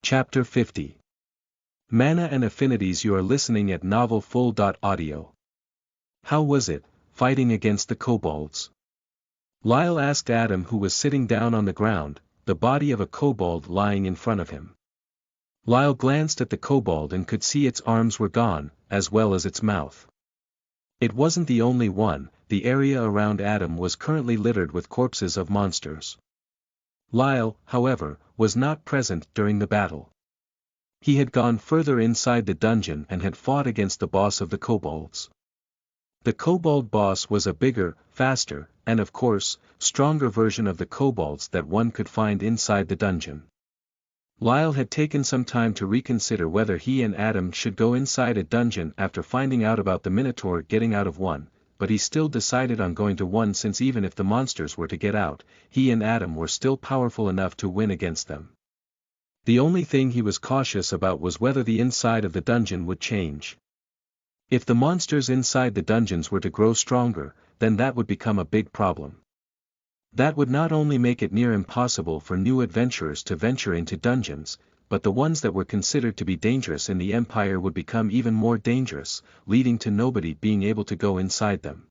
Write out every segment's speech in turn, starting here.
Chapter 50. Mana and Affinities. You are listening at novelfull.audio. How was it, fighting against the kobolds? Lyle asked Adam, who was sitting down on the ground, the body of a kobold lying in front of him. Lyle glanced at the kobold and could see its arms were gone, as well as its mouth. It wasn't the only one. The area around Adam was currently littered with corpses of monsters. Lyle, however, was not present during the battle. He had gone further inside the dungeon and had fought against the boss of the kobolds. The kobold boss was a bigger, faster, and of course, stronger version of the kobolds that one could find inside the dungeon. Lyle had taken some time to reconsider whether he and Adam should go inside a dungeon after finding out about the Minotaur getting out of one, but he still decided on going to one, since even if the monsters were to get out, he and Adam were still powerful enough to win against them. The only thing he was cautious about was whether the inside of the dungeon would change. If the monsters inside the dungeons were to grow stronger, then that would become a big problem. That would not only make it near impossible for new adventurers to venture into dungeons, but the ones that were considered to be dangerous in the Empire would become even more dangerous, leading to nobody being able to go inside them.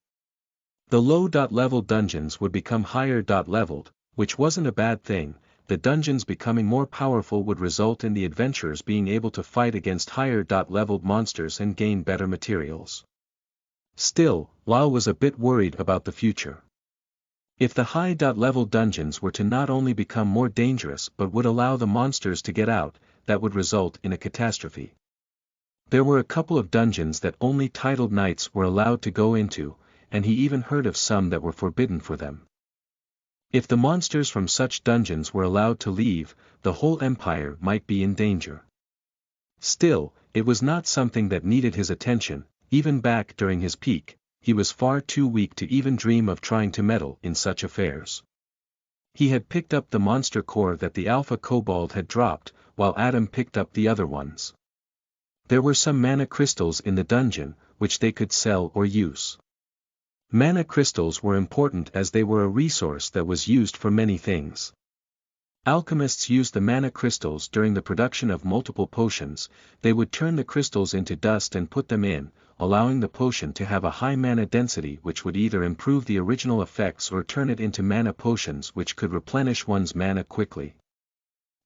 The low-level dungeons would become higher-leveled, which wasn't a bad thing. The dungeons becoming more powerful would result in the adventurers being able to fight against higher-leveled monsters and gain better materials. Still, Lyle was a bit worried about the future. If the high-level dungeons were to not only become more dangerous but would allow the monsters to get out, that would result in a catastrophe. There were a couple of dungeons that only titled knights were allowed to go into, and he even heard of some that were forbidden for them. If the monsters from such dungeons were allowed to leave, the whole empire might be in danger. Still, it was not something that needed his attention. Even back during his peak, he was far too weak to even dream of trying to meddle in such affairs. He had picked up the monster core that the alpha kobold had dropped, while Adam picked up the other ones. There were some mana crystals in the dungeon, which they could sell or use. Mana crystals were important as they were a resource that was used for many things. Alchemists used the mana crystals during the production of multiple potions. They would turn the crystals into dust and put them in, allowing the potion to have a high mana density, which would either improve the original effects or turn it into mana potions which could replenish one's mana quickly.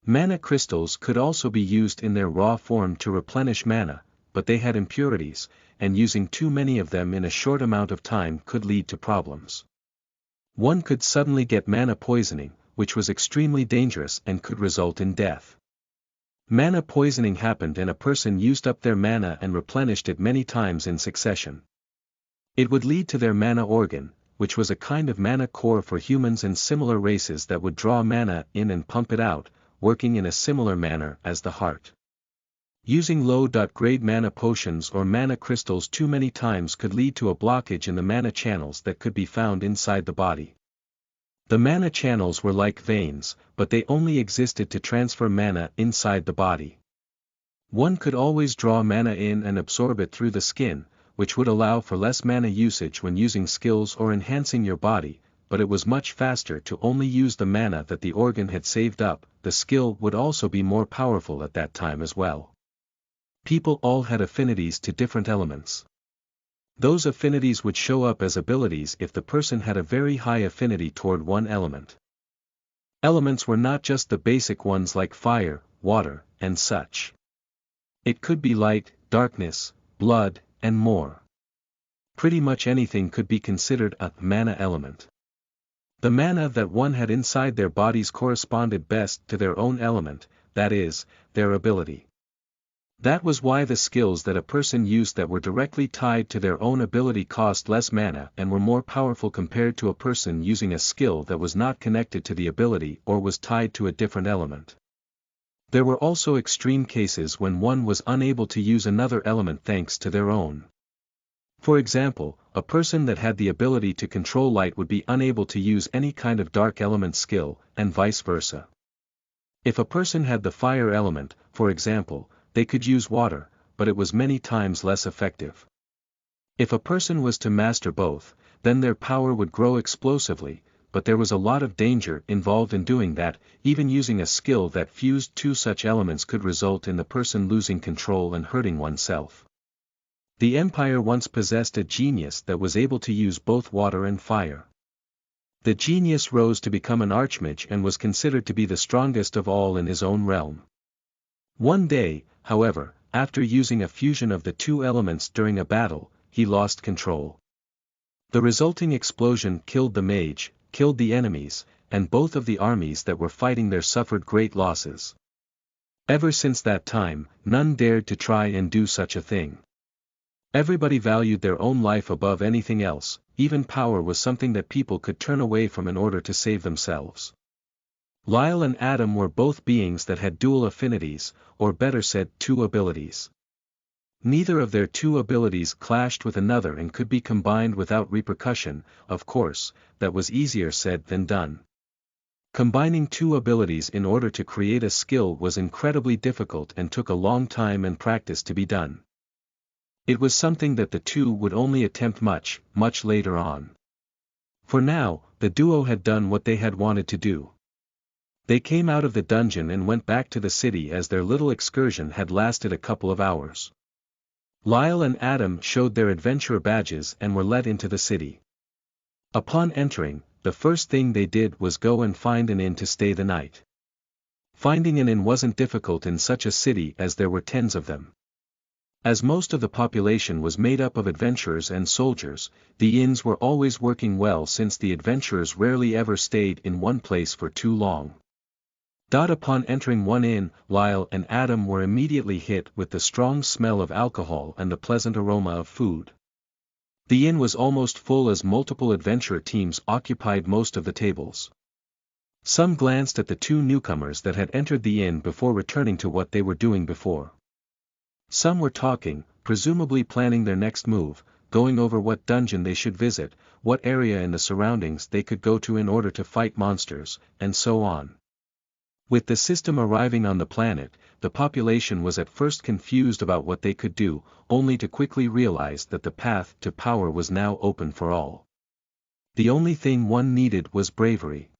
Mana crystals could also be used in their raw form to replenish mana, but they had impurities, and using too many of them in a short amount of time could lead to problems. One could suddenly get mana poisoning, which was extremely dangerous and could result in death. Mana poisoning happened and a person used up their mana and replenished it many times in succession. It would lead to their mana organ, which was a kind of mana core for humans and similar races that would draw mana in and pump it out, working in a similar manner as the heart. Using low-grade mana potions or mana crystals too many times could lead to a blockage in the mana channels that could be found inside the body. The mana channels were like veins, but they only existed to transfer mana inside the body. One could always draw mana in and absorb it through the skin, which would allow for less mana usage when using skills or enhancing your body, but it was much faster to only use the mana that the organ had saved up. The skill would also be more powerful at that time as well. People all had affinities to different elements. Those affinities would show up as abilities if the person had a very high affinity toward one element. Elements were not just the basic ones like fire, water, and such. It could be light, darkness, blood, and more. Pretty much anything could be considered a mana element. The mana that one had inside their bodies corresponded best to their own element, that is, their ability. That was why the skills that a person used that were directly tied to their own ability cost less mana and were more powerful compared to a person using a skill that was not connected to the ability or was tied to a different element. There were also extreme cases when one was unable to use another element thanks to their own. For example, a person that had the ability to control light would be unable to use any kind of dark element skill, and vice versa. If a person had the fire element, for example, they could use water, but it was many times less effective. If a person was to master both, then their power would grow explosively, but there was a lot of danger involved in doing that. Even using a skill that fused two such elements could result in the person losing control and hurting oneself. The Empire once possessed a genius that was able to use both water and fire. The genius rose to become an archmage and was considered to be the strongest of all in his own realm. One day, however, after using a fusion of the two elements during a battle, he lost control. The resulting explosion killed the mage, killed the enemies, and both of the armies that were fighting there suffered great losses. Ever since that time, none dared to try and do such a thing. Everybody valued their own life above anything else. Even power was something that people could turn away from in order to save themselves. Lyle and Adam were both beings that had dual affinities, or better said, two abilities. Neither of their two abilities clashed with another and could be combined without repercussion. Of course, that was easier said than done. Combining two abilities in order to create a skill was incredibly difficult and took a long time and practice to be done. It was something that the two would only attempt much, much later on. For now, the duo had done what they had wanted to do. They came out of the dungeon and went back to the city as their little excursion had lasted a couple of hours. Lyle and Adam showed their adventurer badges and were let into the city. Upon entering, the first thing they did was go and find an inn to stay the night. Finding an inn wasn't difficult in such a city as there were tens of them. As most of the population was made up of adventurers and soldiers, the inns were always working well since the adventurers rarely ever stayed in one place for too long. Upon entering one inn, Lyle and Adam were immediately hit with the strong smell of alcohol and the pleasant aroma of food. The inn was almost full as multiple adventurer teams occupied most of the tables. Some glanced at the two newcomers that had entered the inn before returning to what they were doing before. Some were talking, presumably planning their next move, going over what dungeon they should visit, what area in the surroundings they could go to in order to fight monsters, and so on. With the system arriving on the planet, the population was at first confused about what they could do, only to quickly realize that the path to power was now open for all. The only thing one needed was bravery.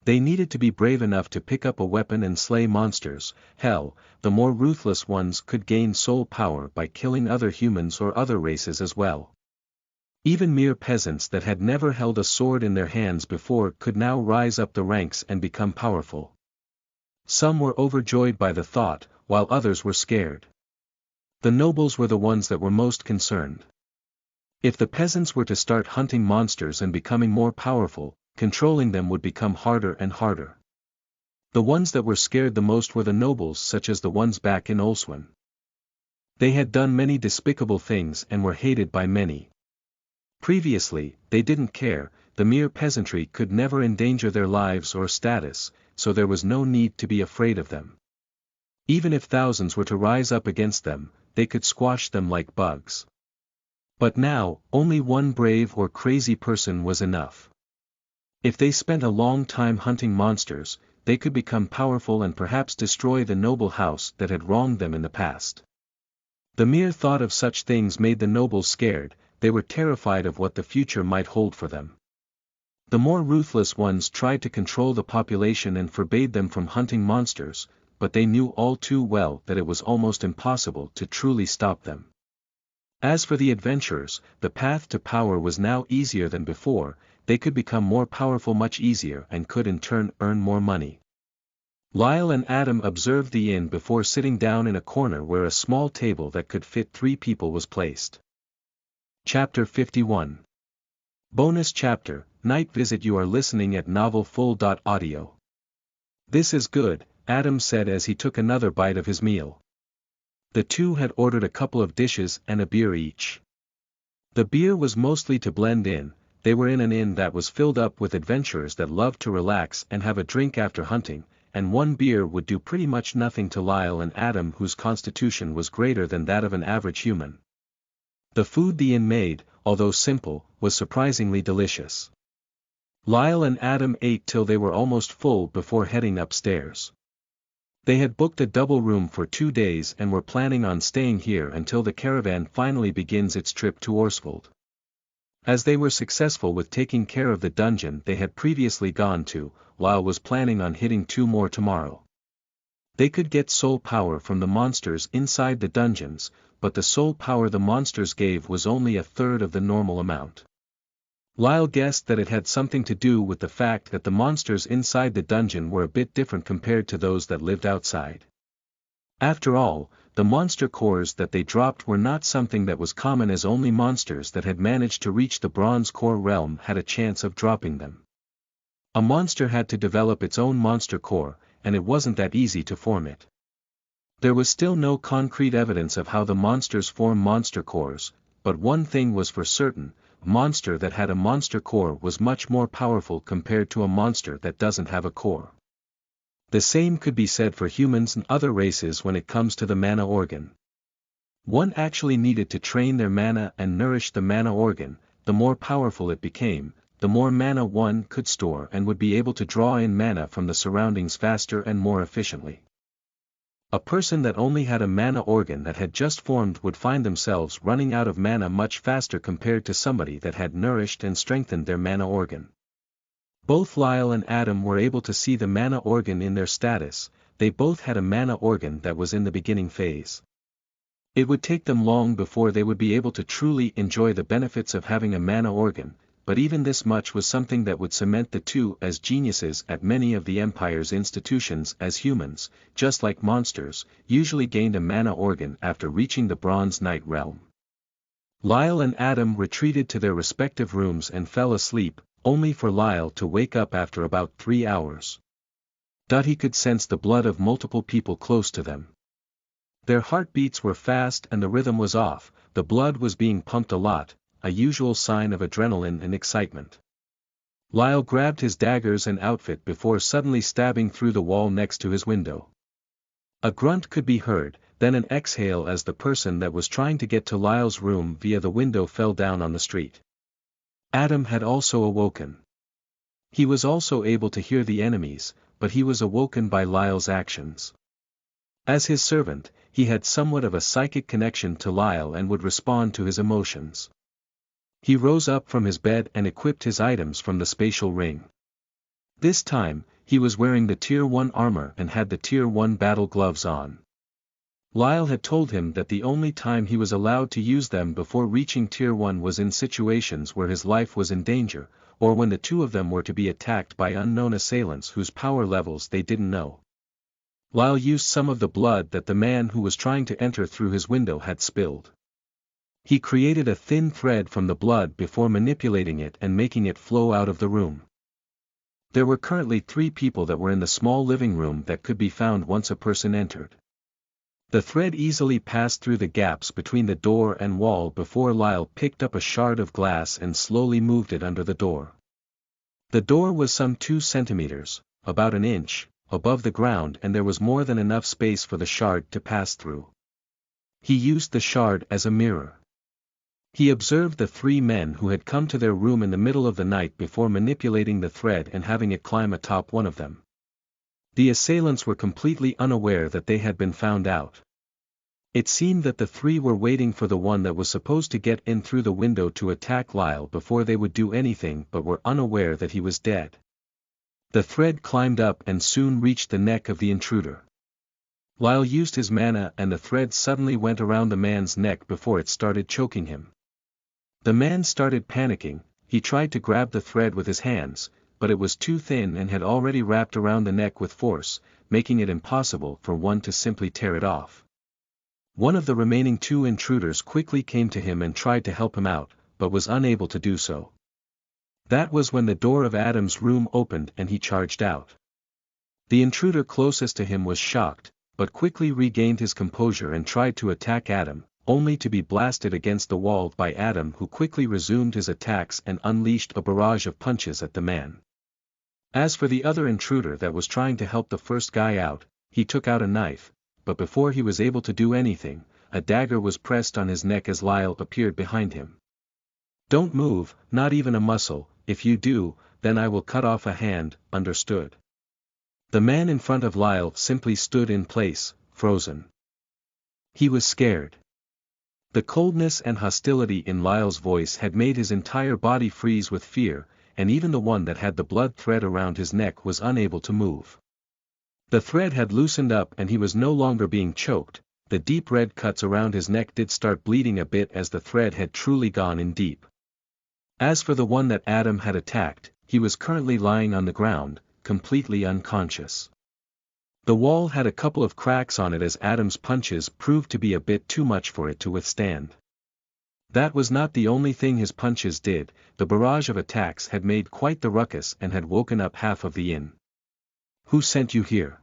They needed to be brave enough to pick up a weapon and slay monsters. Hell, the more ruthless ones could gain soul power by killing other humans or other races as well. Even mere peasants that had never held a sword in their hands before could now rise up the ranks and become powerful. Some were overjoyed by the thought, while others were scared. The nobles were the ones that were most concerned. If the peasants were to start hunting monsters and becoming more powerful, controlling them would become harder and harder. The ones that were scared the most were the nobles, such as the ones back in Olswyn. They had done many despicable things and were hated by many. Previously, they didn't care, the mere peasantry could never endanger their lives or status, so there was no need to be afraid of them. Even if thousands were to rise up against them, they could squash them like bugs. But now, only one brave or crazy person was enough. If they spent a long time hunting monsters, they could become powerful and perhaps destroy the noble house that had wronged them in the past. The mere thought of such things made the nobles scared. They were terrified of what the future might hold for them. The more ruthless ones tried to control the population and forbade them from hunting monsters, but they knew all too well that it was almost impossible to truly stop them. As for the adventurers, the path to power was now easier than before. They could become more powerful much easier and could in turn earn more money. Lyle and Adam observed the inn before sitting down in a corner where a small table that could fit 3 people was placed. Chapter 51. Bonus Chapter, Night Visit. You are listening at novelfull.audio. This is good, Adam said as he took another bite of his meal. The two had ordered a couple of dishes and a beer each. The beer was mostly to blend in. They were in an inn that was filled up with adventurers that loved to relax and have a drink after hunting, and one beer would do pretty much nothing to Lyle and Adam, whose constitution was greater than that of an average human. The food the inn made, although simple, was surprisingly delicious. Lyle and Adam ate till they were almost full before heading upstairs. They had booked a double room for 2 days and were planning on staying here until the caravan finally begins its trip to Orsvold. As they were successful with taking care of the dungeon they had previously gone to, Lyle was planning on hitting 2 more tomorrow. They could get soul power from the monsters inside the dungeons, but the soul power the monsters gave was only a third of the normal amount. Lyle guessed that it had something to do with the fact that the monsters inside the dungeon were a bit different compared to those that lived outside. After all, the monster cores that they dropped were not something that was common, as only monsters that had managed to reach the bronze core realm had a chance of dropping them. A monster had to develop its own monster core, and it wasn't that easy to form it. There was still no concrete evidence of how the monsters form monster cores, but one thing was for certain: a monster that had a monster core was much more powerful compared to a monster that doesn't have a core. The same could be said for humans and other races when it comes to the mana organ. One actually needed to train their mana and nourish the mana organ. The more powerful it became, the more mana one could store and would be able to draw in mana from the surroundings faster and more efficiently. A person that only had a mana organ that had just formed would find themselves running out of mana much faster compared to somebody that had nourished and strengthened their mana organ. Both Lyle and Adam were able to see the mana organ in their status. They both had a mana organ that was in the beginning phase. It would take them long before they would be able to truly enjoy the benefits of having a mana organ, but even this much was something that would cement the two as geniuses at many of the Empire's institutions, as humans, just like monsters, usually gained a mana organ after reaching the Bronze Knight realm. Lyle and Adam retreated to their respective rooms and fell asleep, only for Lyle to wake up after about 3 hours. He could sense the blood of multiple people close to them. Their heartbeats were fast and the rhythm was off. The blood was being pumped a lot, a usual sign of adrenaline and excitement. Lyle grabbed his daggers and outfit before suddenly stabbing through the wall next to his window. A grunt could be heard, then an exhale as the person that was trying to get to Lyle's room via the window fell down on the street. Adam had also awoken. He was also able to hear the enemies, but he was awoken by Lyle's actions. As his servant, he had somewhat of a psychic connection to Lyle and would respond to his emotions. He rose up from his bed and equipped his items from the spatial ring. This time, he was wearing the Tier 1 armor and had the Tier 1 battle gloves on. Lyle had told him that the only time he was allowed to use them before reaching Tier 1 was in situations where his life was in danger, or when the two of them were to be attacked by unknown assailants whose power levels they didn't know. Lyle used some of the blood that the man who was trying to enter through his window had spilled. He created a thin thread from the blood before manipulating it and making it flow out of the room. There were currently 3 people that were in the small living room that could be found once a person entered. The thread easily passed through the gaps between the door and wall before Lyle picked up a shard of glass and slowly moved it under the door. The door was some 2 centimeters, about an inch, above the ground, and there was more than enough space for the shard to pass through. He used the shard as a mirror. He observed the 3 men who had come to their room in the middle of the night before manipulating the thread and having it climb atop one of them. The assailants were completely unaware that they had been found out. It seemed that the 3 were waiting for the one that was supposed to get in through the window to attack Lyle before they would do anything, but were unaware that he was dead. The thread climbed up and soon reached the neck of the intruder. Lyle used his mana and the thread suddenly went around the man's neck before it started choking him. The man started panicking. He tried to grab the thread with his hands, but it was too thin and had already wrapped around the neck with force, making it impossible for one to simply tear it off. One of the remaining 2 intruders quickly came to him and tried to help him out, but was unable to do so. That was when the door of Adam's room opened and he charged out. The intruder closest to him was shocked, but quickly regained his composure and tried to attack Adam, only to be blasted against the wall by Adam, who quickly resumed his attacks and unleashed a barrage of punches at the man. As for the other intruder that was trying to help the first guy out, he took out a knife, but before he was able to do anything, a dagger was pressed on his neck as Lyle appeared behind him. "Don't move, not even a muscle. If you do, then I will cut off a hand, understood?" The man in front of Lyle simply stood in place, frozen. He was scared. The coldness and hostility in Lyle's voice had made his entire body freeze with fear, and even the one that had the blood thread around his neck was unable to move. The thread had loosened up and he was no longer being choked. The deep red cuts around his neck did start bleeding a bit as the thread had truly gone in deep. As for the one that Adam had attacked, he was currently lying on the ground, completely unconscious. The wall had a couple of cracks on it as Adam's punches proved to be a bit too much for it to withstand. That was not the only thing his punches did, the barrage of attacks had made quite the ruckus and had woken up half of the inn. "Who sent you here?"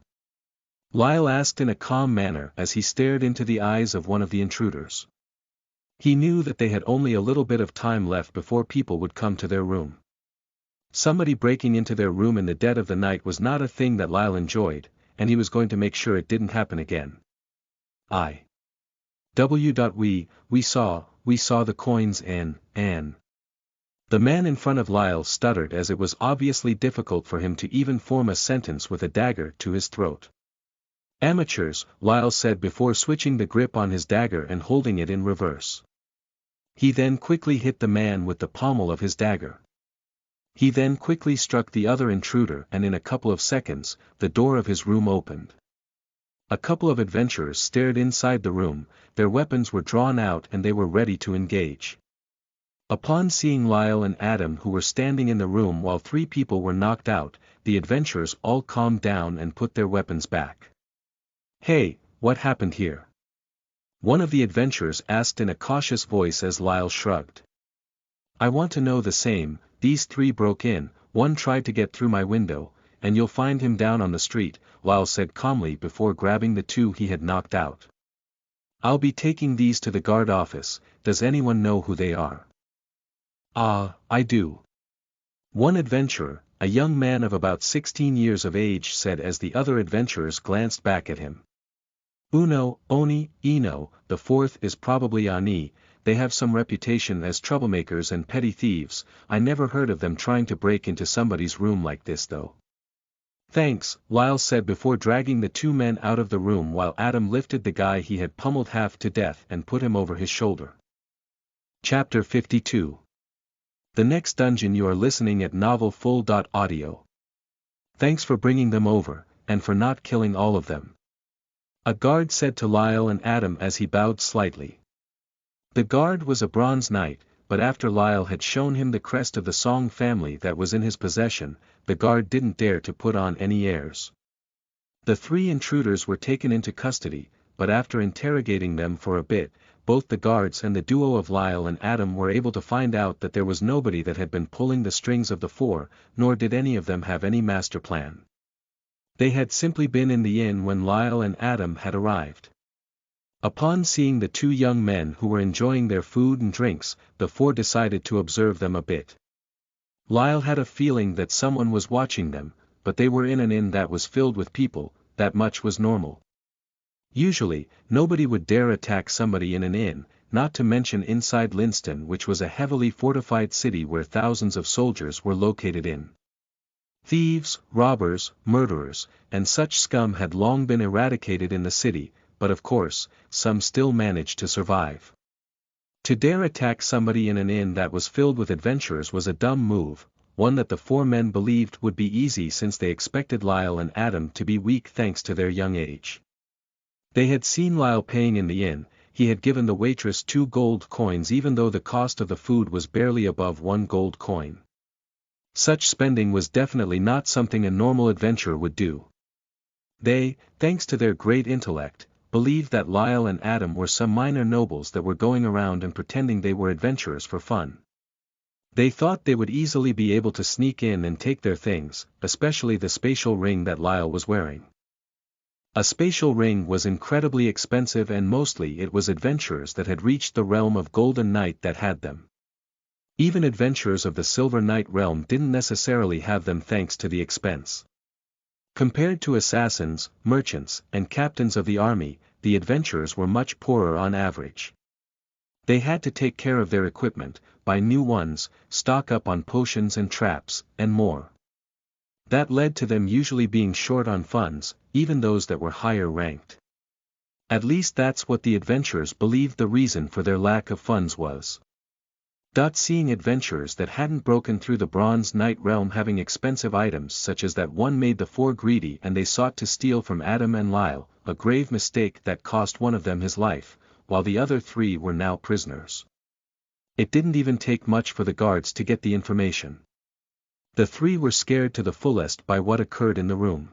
Lyle asked in a calm manner as he stared into the eyes of one of the intruders. He knew that they had only a little bit of time left before people would come to their room. Somebody breaking into their room in the dead of the night was not a thing that Lyle enjoyed, and he was going to make sure it didn't happen again. We saw the coins and. The man in front of Lyle stuttered as it was obviously difficult for him to even form a sentence with a dagger to his throat. "Amateurs," Lyle said before switching the grip on his dagger and holding it in reverse. He then quickly hit the man with the pommel of his dagger. He then quickly struck the other intruder and in a couple of seconds, the door of his room opened. A couple of adventurers stared inside the room, their weapons were drawn out and they were ready to engage. Upon seeing Lyle and Adam who were standing in the room while 3 people were knocked out, the adventurers all calmed down and put their weapons back. "Hey, what happened here?" one of the adventurers asked in a cautious voice as Lyle shrugged. "I want to know the same. These 3 broke in, one tried to get through my window, and you'll find him down on the street," Lyle said calmly before grabbing the 2 he had knocked out. "I'll be taking these to the guard office. Does anyone know who they are?" I do." One adventurer, a young man of about 16 years of age, said as the other adventurers glanced back at him. "Uno, Oni, Eno, the 4th is probably Ani. They have some reputation as troublemakers and petty thieves. I never heard of them trying to break into somebody's room like this though." "Thanks," Lyle said before dragging the 2 men out of the room while Adam lifted the guy he had pummeled half to death and put him over his shoulder. Chapter 52. The next dungeon. You are listening at novelfull.audio. Thanks for bringing them over, and for not killing all of them," a guard said to Lyle and Adam as he bowed slightly. The guard was a bronze knight, but after Lyle had shown him the crest of the Song family that was in his possession, the guard didn't dare to put on any airs. The 3 intruders were taken into custody, but after interrogating them for a bit, both the guards and the duo of Lyle and Adam were able to find out that there was nobody that had been pulling the strings of the 4, nor did any of them have any master plan. They had simply been in the inn when Lyle and Adam had arrived. Upon seeing the 2 young men who were enjoying their food and drinks, the 4 decided to observe them a bit. Lyle had a feeling that someone was watching them, but they were in an inn that was filled with people, that much was normal. Usually, nobody would dare attack somebody in an inn, not to mention inside Linston, which was a heavily fortified city where thousands of soldiers were located in. Thieves, robbers, murderers, and such scum had long been eradicated in the city, but of course, some still managed to survive. To dare attack somebody in an inn that was filled with adventurers was a dumb move, one that the 4 men believed would be easy since they expected Lyle and Adam to be weak thanks to their young age. They had seen Lyle paying in the inn. He had given the waitress 2 gold coins even though the cost of the food was barely above 1 gold coin. Such spending was definitely not something a normal adventurer would do. They, thanks to their great intellect, believed that Lyle and Adam were some minor nobles that were going around and pretending they were adventurers for fun. They thought they would easily be able to sneak in and take their things, especially the spatial ring that Lyle was wearing. A spatial ring was incredibly expensive and mostly it was adventurers that had reached the realm of Golden Knight that had them. Even adventurers of the Silver Knight realm didn't necessarily have them thanks to the expense. Compared to assassins, merchants, and captains of the army, the adventurers were much poorer on average. They had to take care of their equipment, buy new ones, stock up on potions and traps, and more. That led to them usually being short on funds, even those that were higher ranked. At least that's what the adventurers believed the reason for their lack of funds was. Seeing adventurers that hadn't broken through the Bronze Knight realm having expensive items such as that one made the four greedy, and they sought to steal from Adam and Lyle, a grave mistake that cost one of them his life, while the other three were now prisoners. It didn't even take much for the guards to get the information. The three were scared to the fullest by what occurred in the room.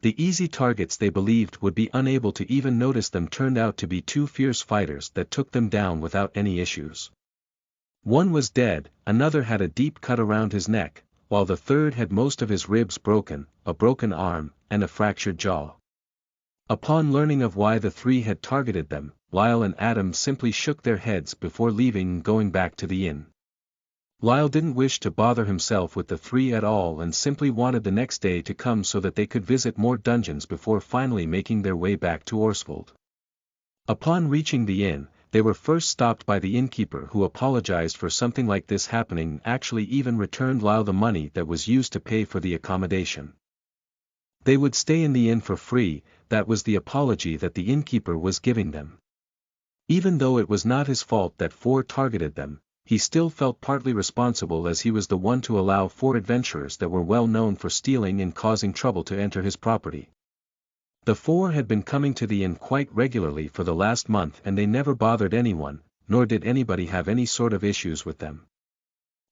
The easy targets they believed would be unable to even notice them turned out to be two fierce fighters that took them down without any issues. One was dead, another had a deep cut around his neck, while the third had most of his ribs broken, a broken arm, and a fractured jaw. Upon learning of why the three had targeted them, Lyle and Adam simply shook their heads before leaving and going back to the inn. Lyle didn't wish to bother himself with the three at all and simply wanted the next day to come so that they could visit more dungeons before finally making their way back to Orsvold. Upon reaching the inn, they were first stopped by the innkeeper, who apologized for something like this happening and actually even returned Lyle the money that was used to pay for the accommodation. They would stay in the inn for free, that was the apology that the innkeeper was giving them. Even though it was not his fault that four targeted them, he still felt partly responsible as he was the one to allow four adventurers that were well known for stealing and causing trouble to enter his property. The four had been coming to the inn quite regularly for the last month and they never bothered anyone, nor did anybody have any sort of issues with them.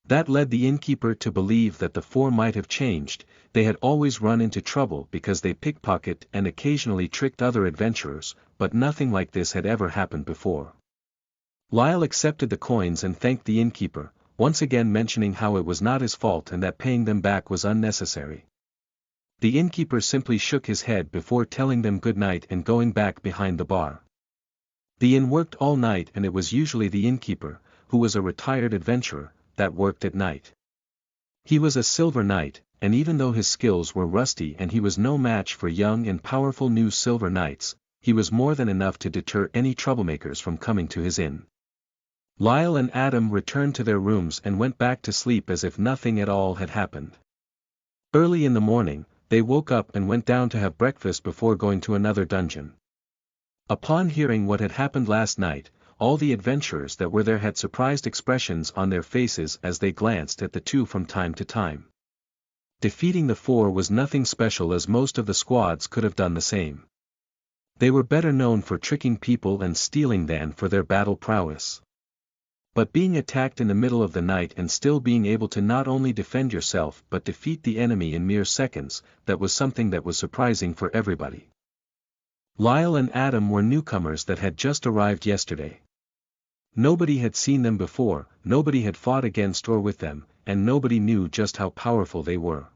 That led the innkeeper to believe that the four might have changed. They had always run into trouble because they pickpocket and occasionally tricked other adventurers, but nothing like this had ever happened before. Lyle accepted the coins and thanked the innkeeper, once again mentioning how it was not his fault and that paying them back was unnecessary. The innkeeper simply shook his head before telling them good night and going back behind the bar. The inn worked all night and it was usually the innkeeper, who was a retired adventurer, that worked at night. He was a silver knight, and even though his skills were rusty and he was no match for young and powerful new silver knights, he was more than enough to deter any troublemakers from coming to his inn. Lyle and Adam returned to their rooms and went back to sleep as if nothing at all had happened. Early in the morning, they woke up and went down to have breakfast before going to another dungeon. Upon hearing what had happened last night, all the adventurers that were there had surprised expressions on their faces as they glanced at the two from time to time. Defeating the four was nothing special as most of the squads could have done the same. They were better known for tricking people and stealing than for their battle prowess. But being attacked in the middle of the night and still being able to not only defend yourself but defeat the enemy in mere seconds, that was something that was surprising for everybody. Lyle and Adam were newcomers that had just arrived yesterday. Nobody had seen them before, nobody had fought against or with them, and nobody knew just how powerful they were.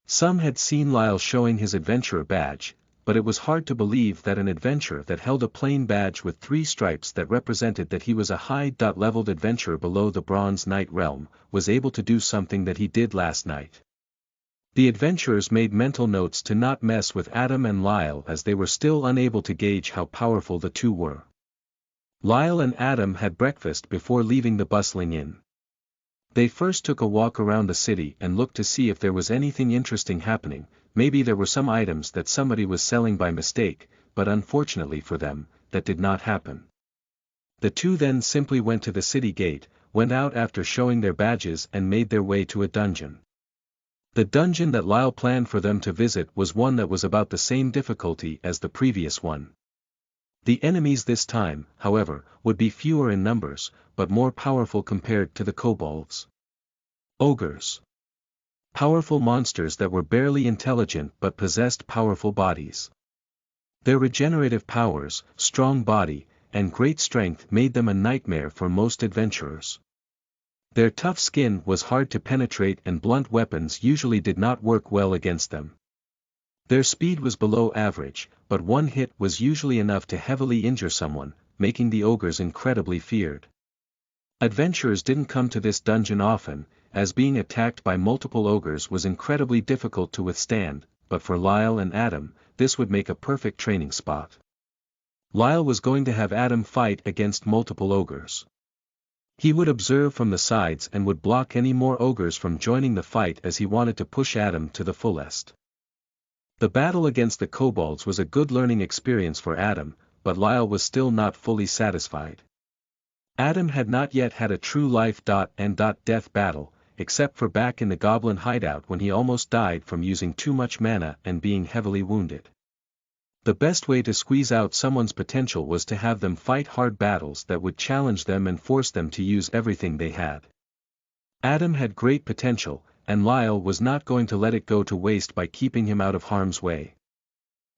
Some had seen Lyle showing his adventurer badge, but it was hard to believe that an adventurer that held a plain badge with 3 stripes that represented that he was a high-leveled adventurer below the Bronze Knight realm, was able to do something that he did last night. The adventurers made mental notes to not mess with Adam and Lyle as they were still unable to gauge how powerful the two were. Lyle and Adam had breakfast before leaving the bustling inn. They first took a walk around the city and looked to see if there was anything interesting happening. Maybe there were some items that somebody was selling by mistake, but unfortunately for them, that did not happen. The two then simply went to the city gate, went out after showing their badges and made their way to a dungeon. The dungeon that Lyle planned for them to visit was one that was about the same difficulty as the previous one. The enemies this time, however, would be fewer in numbers, but more powerful compared to the kobolds. Ogres. Powerful monsters that were barely intelligent but possessed powerful bodies. Their regenerative powers, strong body, and great strength made them a nightmare for most adventurers. Their tough skin was hard to penetrate and blunt weapons usually did not work well against them. Their speed was below average, but one hit was usually enough to heavily injure someone, making the ogres incredibly feared. Adventurers didn't come to this dungeon often, as being attacked by multiple ogres was incredibly difficult to withstand, but for Lyle and Adam, this would make a perfect training spot. Lyle was going to have Adam fight against multiple ogres. He would observe from the sides and would block any more ogres from joining the fight as he wanted to push Adam to the fullest. The battle against the kobolds was a good learning experience for Adam, but Lyle was still not fully satisfied. Adam had not yet had a true life-and-death battle, except for back in the goblin hideout when he almost died from using too much mana and being heavily wounded. The best way to squeeze out someone's potential was to have them fight hard battles that would challenge them and force them to use everything they had. Adam had great potential, and Lyle was not going to let it go to waste by keeping him out of harm's way.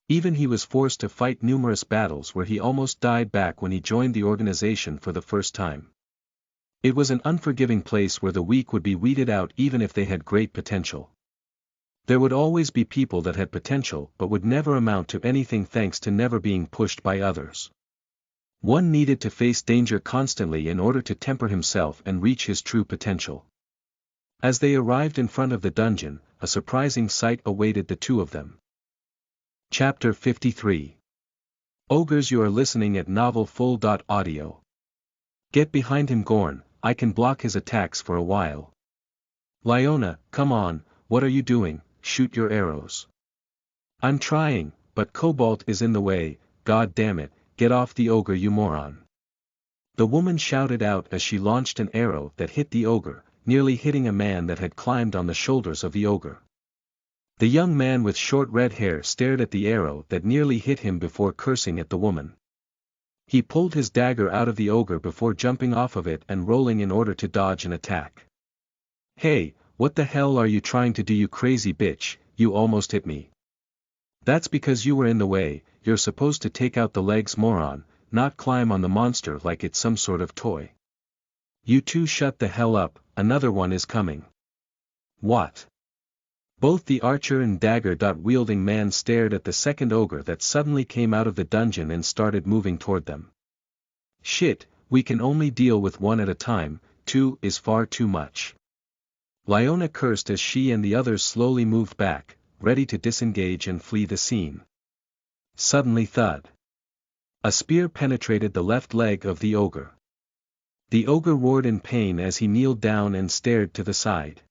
Even he was forced to fight numerous battles where he almost died back when he joined the organization for the first time. It was an unforgiving place where the weak would be weeded out even if they had great potential. There would always be people that had potential but would never amount to anything thanks to never being pushed by others. One needed to face danger constantly in order to temper himself and reach his true potential. As they arrived in front of the dungeon, a surprising sight awaited the two of them. Chapter 53. Ogres. You are listening at novelfull.audio. Get behind him, Gorn, I can block his attacks for a while. Lyona, come on, what are you doing? Shoot your arrows. I'm trying, but Cobalt is in the way, god damn it, get off the ogre you moron. The woman shouted out as she launched an arrow that hit the ogre, nearly hitting a man that had climbed on the shoulders of the ogre. The young man with short red hair stared at the arrow that nearly hit him before cursing at the woman. He pulled his dagger out of the ogre before jumping off of it and rolling in order to dodge an attack. Hey, what the hell are you trying to do, you crazy bitch, you almost hit me. That's because you were in the way, you're supposed to take out the legs, moron, not climb on the monster like it's some sort of toy. You two shut the hell up, another one is coming. What? Both the archer and dagger-wielding man stared at the second ogre that suddenly came out of the dungeon and started moving toward them. Shit, we can only deal with one at a time, two is far too much. Lyona cursed as she and the others slowly moved back, ready to disengage and flee the scene. Suddenly, thud. A spear penetrated the left leg of the ogre. The ogre roared in pain as he kneeled down and stared to the side.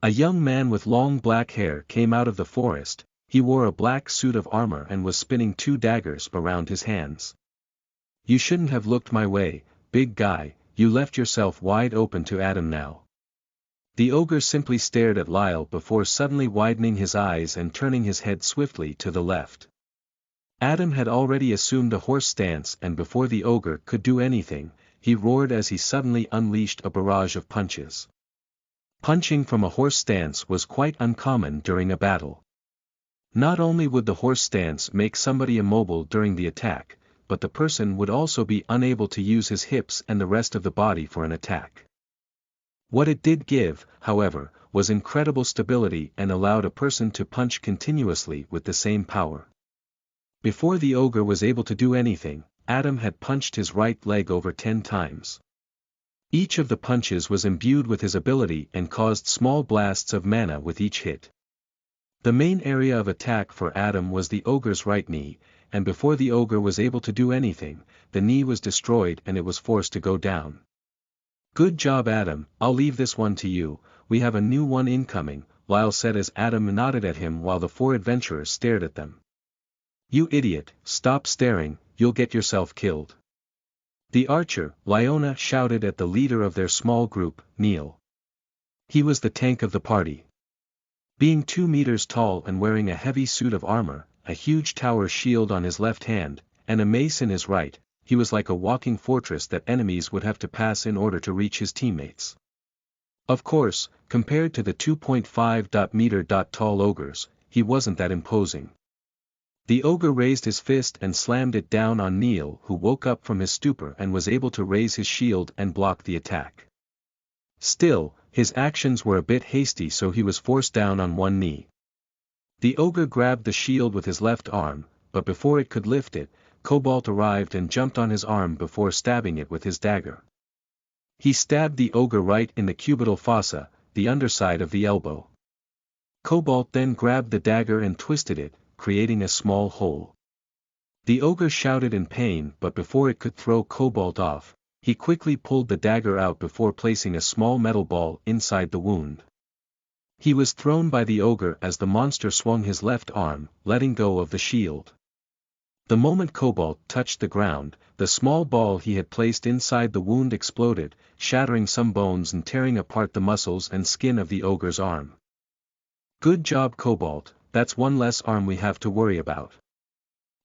A young man with long black hair came out of the forest. He wore a black suit of armor and was spinning two daggers around his hands. You shouldn't have looked my way, big guy, you left yourself wide open to Adam now. The ogre simply stared at Lyle before suddenly widening his eyes and turning his head swiftly to the left. Adam had already assumed a horse stance, and before the ogre could do anything, he roared as he suddenly unleashed a barrage of punches. Punching from a horse stance was quite uncommon during a battle. Not only would the horse stance make somebody immobile during the attack, but the person would also be unable to use his hips and the rest of the body for an attack. What it did give, however, was incredible stability and allowed a person to punch continuously with the same power. Before the ogre was able to do anything, Adam had punched his right leg over 10 times. Each of the punches was imbued with his ability and caused small blasts of mana with each hit. The main area of attack for Adam was the ogre's right knee, and before the ogre was able to do anything, the knee was destroyed and it was forced to go down. Good job, Adam, I'll leave this one to you, we have a new one incoming, Lyle said as Adam nodded at him while the 4 adventurers stared at them. You idiot, stop staring, you'll get yourself killed. The archer, Lyona, shouted at the leader of their small group, Neil. He was the tank of the party. Being 2 meters tall and wearing a heavy suit of armor, a huge tower shield on his left hand, and a mace in his right, he was like a walking fortress that enemies would have to pass in order to reach his teammates. Of course, compared to the 2.5-meter tall ogres, he wasn't that imposing. The ogre raised his fist and slammed it down on Neil, who woke up from his stupor and was able to raise his shield and block the attack. Still, his actions were a bit hasty, so he was forced down on one knee. The ogre grabbed the shield with his left arm, but before it could lift it, Cobalt arrived and jumped on his arm before stabbing it with his dagger. He stabbed the ogre right in the cubital fossa, the underside of the elbow. Cobalt then grabbed the dagger and twisted it, creating a small hole. The ogre shouted in pain, but before it could throw Cobalt off, he quickly pulled the dagger out before placing a small metal ball inside the wound. He was thrown by the ogre as the monster swung his left arm, letting go of the shield. The moment Cobalt touched the ground, the small ball he had placed inside the wound exploded, shattering some bones and tearing apart the muscles and skin of the ogre's arm. Good job, Cobalt, that's one less arm we have to worry about.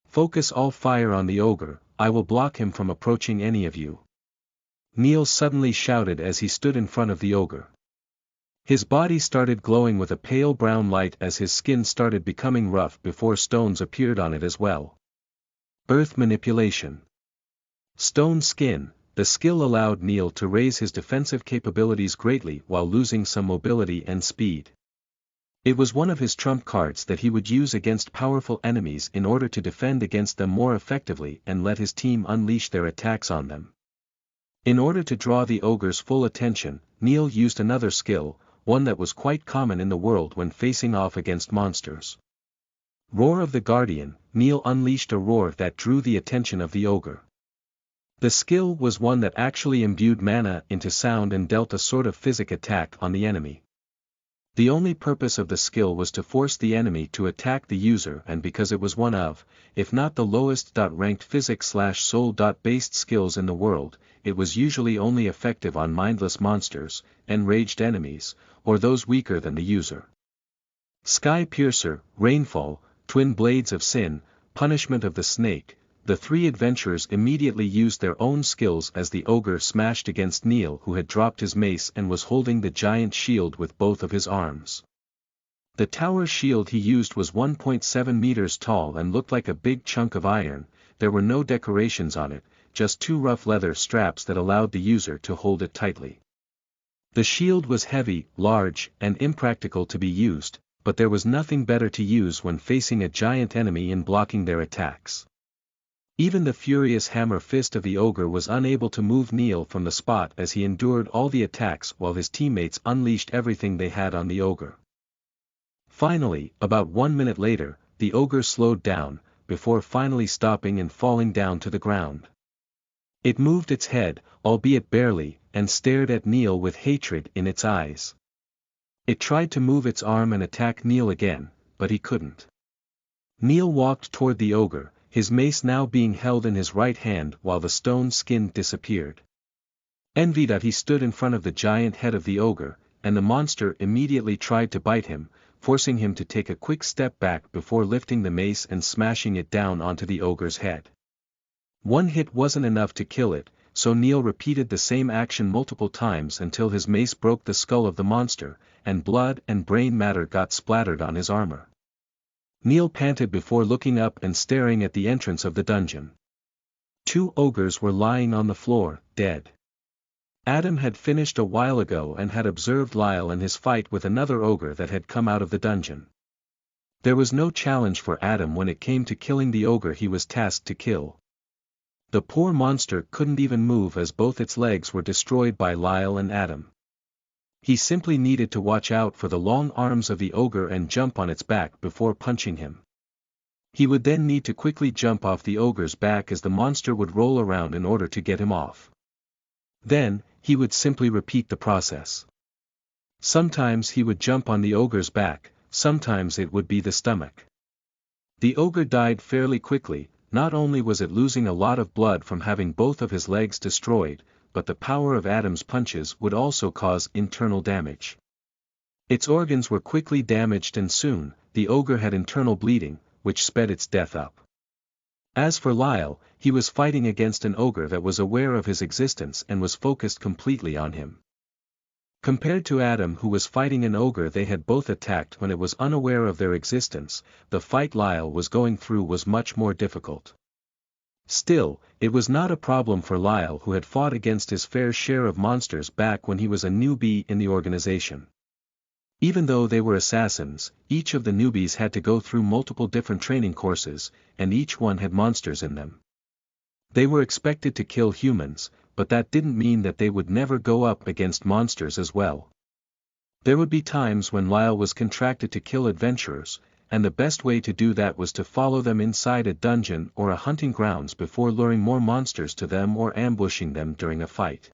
Focus all fire on the ogre, I will block him from approaching any of you. Neil suddenly shouted as he stood in front of the ogre. His body started glowing with a pale brown light as his skin started becoming rough before stones appeared on it as well. Earth manipulation. Stone skin. The skill allowed Neil to raise his defensive capabilities greatly while losing some mobility and speed. It was one of his trump cards that he would use against powerful enemies in order to defend against them more effectively and let his team unleash their attacks on them. In order to draw the ogre's full attention, Neil used another skill, one that was quite common in the world when facing off against monsters. Roar of the Guardian. Neil unleashed a roar that drew the attention of the ogre. The skill was one that actually imbued mana into sound and dealt a sort of physic attack on the enemy. The only purpose of the skill was to force the enemy to attack the user, and because it was one of, if not the lowest ranked physics/soul-based skills in the world, it was usually only effective on mindless monsters, enraged enemies, or those weaker than the user. Sky Piercer, Rainfall, Twin Blades of Sin, Punishment of the Snake. The three adventurers immediately used their own skills as the ogre smashed against Neil, who had dropped his mace and was holding the giant shield with both of his arms. The tower shield he used was 1.7 meters tall and looked like a big chunk of iron. There were no decorations on it, just two rough leather straps that allowed the user to hold it tightly. The shield was heavy, large, and impractical to be used, but there was nothing better to use when facing a giant enemy in blocking their attacks. Even the furious hammer fist of the ogre was unable to move Neil from the spot as he endured all the attacks while his teammates unleashed everything they had on the ogre. Finally, about 1 minute later, the ogre slowed down, before finally stopping and falling down to the ground. It moved its head, albeit barely, and stared at Neil with hatred in its eyes. It tried to move its arm and attack Neil again, but he couldn't. Neil walked toward the ogre, his mace now being held in his right hand while the stone skin disappeared. Envied, he stood in front of the giant head of the ogre, and the monster immediately tried to bite him, forcing him to take a quick step back before lifting the mace and smashing it down onto the ogre's head. One hit wasn't enough to kill it, so Neil repeated the same action multiple times until his mace broke the skull of the monster, and blood and brain matter got splattered on his armor. Neil panted before looking up and staring at the entrance of the dungeon. Two ogres were lying on the floor, dead. Adam had finished a while ago and had observed Lyle and his fight with another ogre that had come out of the dungeon. There was no challenge for Adam when it came to killing the ogre he was tasked to kill. The poor monster couldn't even move as both its legs were destroyed by Lyle and Adam. He simply needed to watch out for the long arms of the ogre and jump on its back before punching him. He would then need to quickly jump off the ogre's back as the monster would roll around in order to get him off. Then, he would simply repeat the process. Sometimes he would jump on the ogre's back, sometimes it would be the stomach. The ogre died fairly quickly. Not only was it losing a lot of blood from having both of his legs destroyed, but the power of Adam's punches would also cause internal damage. Its organs were quickly damaged and soon, the ogre had internal bleeding, which sped its death up. As for Lyle, he was fighting against an ogre that was aware of his existence and was focused completely on him. Compared to Adam, who was fighting an ogre they had both attacked when it was unaware of their existence, the fight Lyle was going through was much more difficult. Still, it was not a problem for Lyle, who had fought against his fair share of monsters back when he was a newbie in the organization. Even though they were assassins, each of the newbies had to go through multiple different training courses, and each one had monsters in them. They were expected to kill humans, but that didn't mean that they would never go up against monsters as well. There would be times when Lyle was contracted to kill adventurers, and the best way to do that was to follow them inside a dungeon or a hunting grounds before luring more monsters to them or ambushing them during a fight.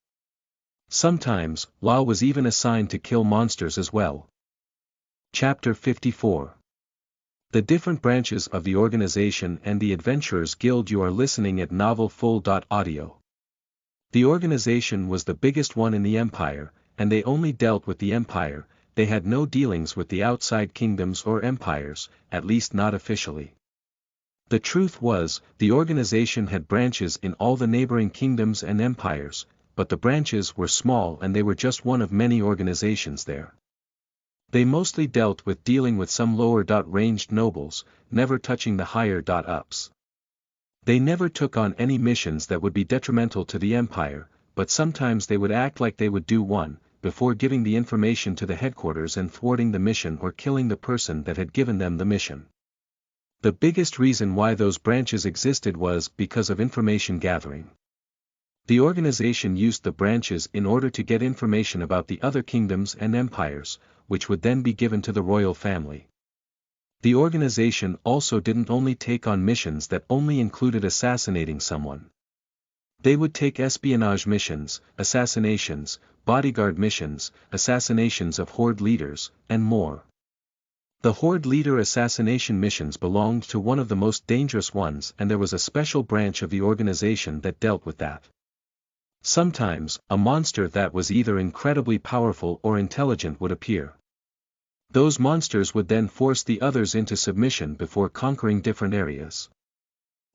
Sometimes, Lyle was even assigned to kill monsters as well. Chapter 54. The different branches of the organization and the Adventurers Guild. You are listening at novelfull.audio. The organization was the biggest one in the empire, and they only dealt with the empire. They had no dealings with the outside kingdoms or empires, at least not officially. The truth was, the organization had branches in all the neighboring kingdoms and empires, but the branches were small and they were just one of many organizations there. They mostly dealt with dealing with some lower-ranged nobles, never touching the higher-ups. They never took on any missions that would be detrimental to the empire, but sometimes they would act like they would do one, before giving the information to the headquarters and thwarting the mission or killing the person that had given them the mission. The biggest reason why those branches existed was because of information gathering. The organization used the branches in order to get information about the other kingdoms and empires, which would then be given to the royal family. The organization also didn't only take on missions that only included assassinating someone. They would take espionage missions, assassinations, bodyguard missions, assassinations of horde leaders, and more. The horde leader assassination missions belonged to one of the most dangerous ones, and there was a special branch of the organization that dealt with that. Sometimes, a monster that was either incredibly powerful or intelligent would appear. Those monsters would then force the others into submission before conquering different areas.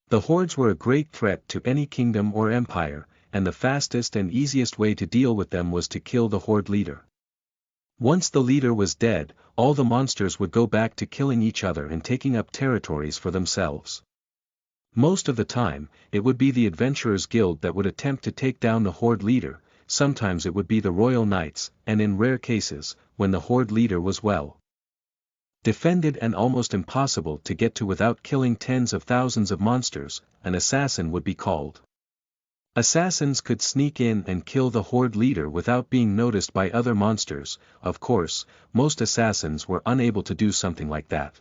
The hordes were a great threat to any kingdom or empire, and the fastest and easiest way to deal with them was to kill the horde leader. Once the leader was dead, all the monsters would go back to killing each other and taking up territories for themselves. Most of the time, it would be the Adventurers Guild that would attempt to take down the horde leader. Sometimes it would be the Royal Knights, and in rare cases, when the horde leader was well defended and almost impossible to get to without killing tens of thousands of monsters, an assassin would be called. Assassins could sneak in and kill the horde leader without being noticed by other monsters. Of course, most assassins were unable to do something like that.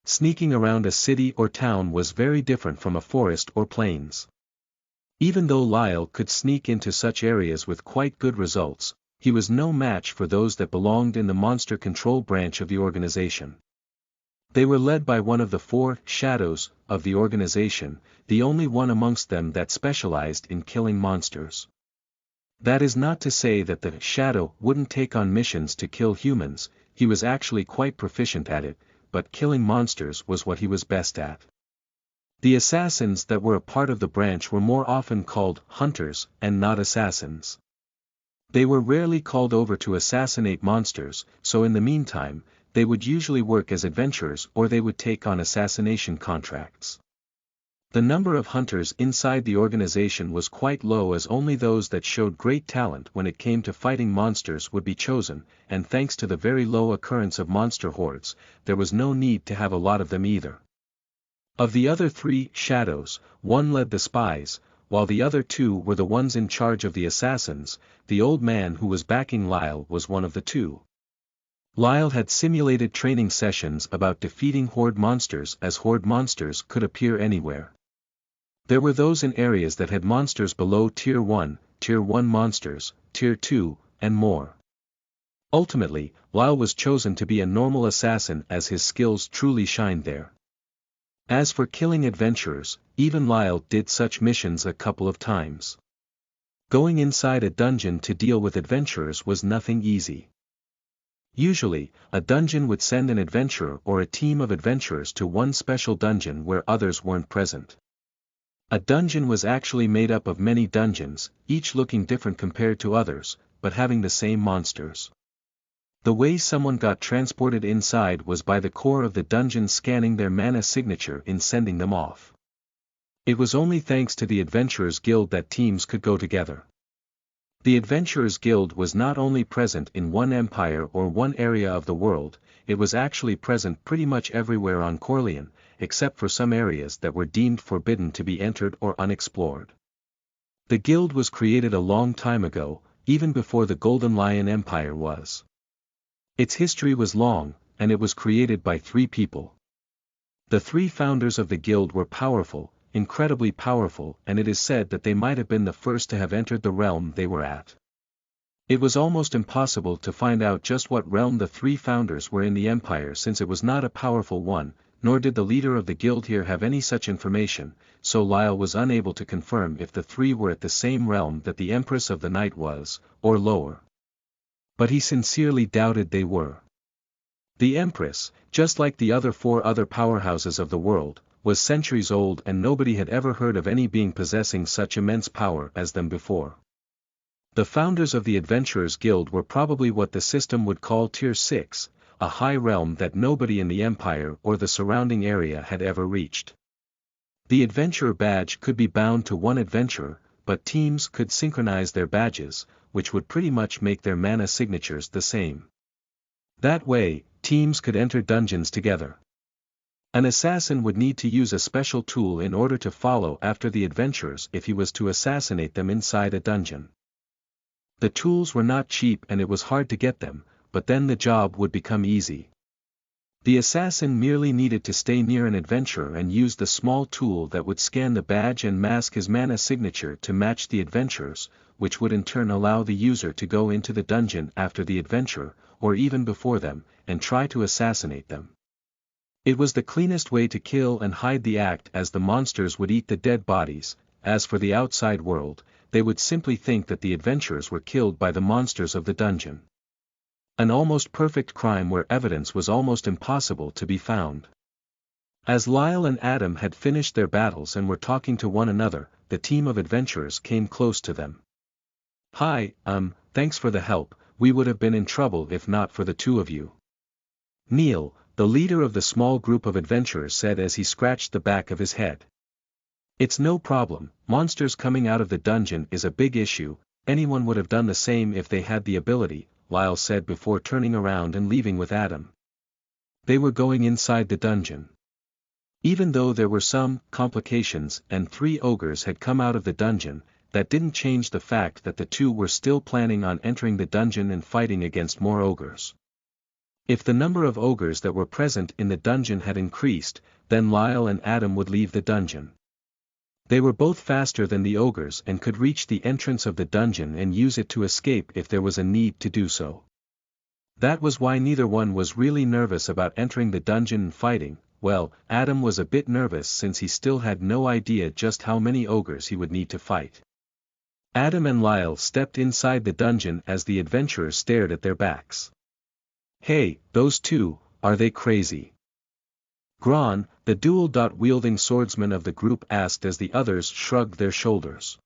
Sneaking around a city or town was very different from a forest or plains. Even though Lyle could sneak into such areas with quite good results, he was no match for those that belonged in the monster control branch of the organization. They were led by one of the 4 shadows of the organization, the only one amongst them that specialized in killing monsters. That is not to say that the shadow wouldn't take on missions to kill humans. He was actually quite proficient at it, but killing monsters was what he was best at. The assassins that were a part of the branch were more often called hunters and not assassins. They were rarely called over to assassinate monsters, so in the meantime, they would usually work as adventurers or they would take on assassination contracts. The number of hunters inside the organization was quite low, as only those that showed great talent when it came to fighting monsters would be chosen, and thanks to the very low occurrence of monster hordes, there was no need to have a lot of them either. Of the other 3 shadows, one led the spies, while the other 2 were the ones in charge of the assassins. The old man who was backing Lyle was one of the 2. Lyle had simulated training sessions about defeating horde monsters, as horde monsters could appear anywhere. There were those in areas that had monsters below Tier 1 monsters, Tier 2, and more. Ultimately, Lyle was chosen to be a normal assassin as his skills truly shined there. As for killing adventurers, even Lyle did such missions a couple of times. Going inside a dungeon to deal with adventurers was nothing easy. Usually, a dungeon would send an adventurer or a team of adventurers to one special dungeon where others weren't present. A dungeon was actually made up of many dungeons, each looking different compared to others, but having the same monsters. The way someone got transported inside was by the core of the dungeon scanning their mana signature in sending them off. It was only thanks to the Adventurers Guild that teams could go together. The Adventurers Guild was not only present in one empire or one area of the world, it was actually present pretty much everywhere on Corleone, except for some areas that were deemed forbidden to be entered or unexplored. The guild was created a long time ago, even before the Golden Lion Empire was. Its history was long, and it was created by 3 people. The 3 founders of the guild were powerful, incredibly powerful, and it is said that they might have been the first to have entered the realm they were at. It was almost impossible to find out just what realm the three founders were in the empire, since it was not a powerful one, nor did the leader of the guild here have any such information, so Lyle was unable to confirm if the three were at the same realm that the Empress of the Night was, or lower. But he sincerely doubted they were. The Empress, just like the other four other powerhouses of the world, was centuries old, and nobody had ever heard of any being possessing such immense power as them before. The founders of the Adventurers Guild were probably what the system would call Tier 6, a high realm that nobody in the Empire or the surrounding area had ever reached. The Adventurer badge could be bound to one adventurer, but teams could synchronize their badges, which would pretty much make their mana signatures the same. That way, teams could enter dungeons together. An assassin would need to use a special tool in order to follow after the adventurers if he was to assassinate them inside a dungeon. The tools were not cheap and it was hard to get them, but then the job would become easy. The assassin merely needed to stay near an adventurer and use the small tool that would scan the badge and mask his mana signature to match the adventurer's, which would in turn allow the user to go into the dungeon after the adventurer, or even before them, and try to assassinate them. It was the cleanest way to kill and hide the act, as the monsters would eat the dead bodies. As for the outside world, they would simply think that the adventurers were killed by the monsters of the dungeon. An almost perfect crime where evidence was almost impossible to be found. As Lyle and Adam had finished their battles and were talking to one another, the team of adventurers came close to them. "Hi, thanks for the help, we would have been in trouble if not for the two of you." Neil, the leader of the small group of adventurers, said as he scratched the back of his head. "It's no problem, monsters coming out of the dungeon is a big issue, anyone would have done the same if they had the ability," Lyle said before turning around and leaving with Adam. They were going inside the dungeon. Even though there were some complications and 3 ogres had come out of the dungeon, that didn't change the fact that the two were still planning on entering the dungeon and fighting against more ogres. If the number of ogres that were present in the dungeon had increased, then Lyle and Adam would leave the dungeon. They were both faster than the ogres and could reach the entrance of the dungeon and use it to escape if there was a need to do so. That was why neither one was really nervous about entering the dungeon and fighting. Well, Adam was a bit nervous since he still had no idea just how many ogres he would need to fight. Adam and Lyle stepped inside the dungeon as the adventurers stared at their backs. "Hey, those two, are they crazy?" Gron, the dual-wielding swordsman of the group, asked as the others shrugged their shoulders.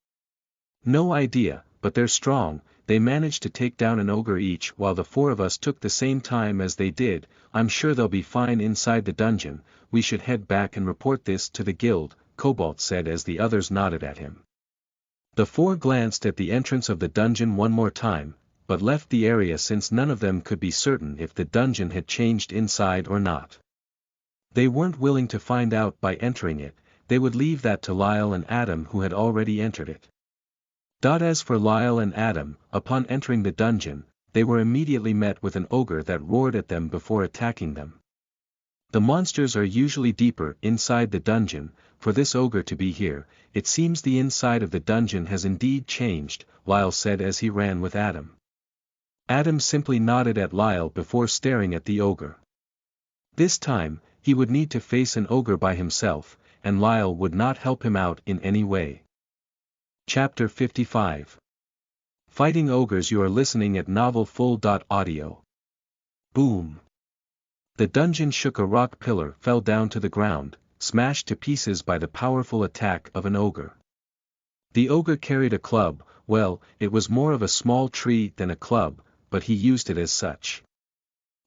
"No idea, but they're strong, they managed to take down an ogre each while the 4 of us took the same time as they did. I'm sure they'll be fine inside the dungeon, we should head back and report this to the guild," Cobalt said as the others nodded at him. The 4 glanced at the entrance of the dungeon one more time, but left the area since none of them could be certain if the dungeon had changed inside or not. They weren't willing to find out by entering it, they would leave that to Lyle and Adam who had already entered it. As for Lyle and Adam, upon entering the dungeon, they were immediately met with an ogre that roared at them before attacking them. The monsters are usually deeper inside the dungeon. For this ogre to be here, it seems the inside of the dungeon has indeed changed, Lyle said as he ran with Adam. Adam simply nodded at Lyle before staring at the ogre. This time, he would need to face an ogre by himself, and Lyle would not help him out in any way. Chapter 55. Fighting Ogres. You are listening at novelfull.audio. Boom. The dungeon shook. A rock pillar fell down to the ground, smashed to pieces by the powerful attack of an ogre. The ogre carried a club. Well, it was more of a small tree than a club, but he used it as such.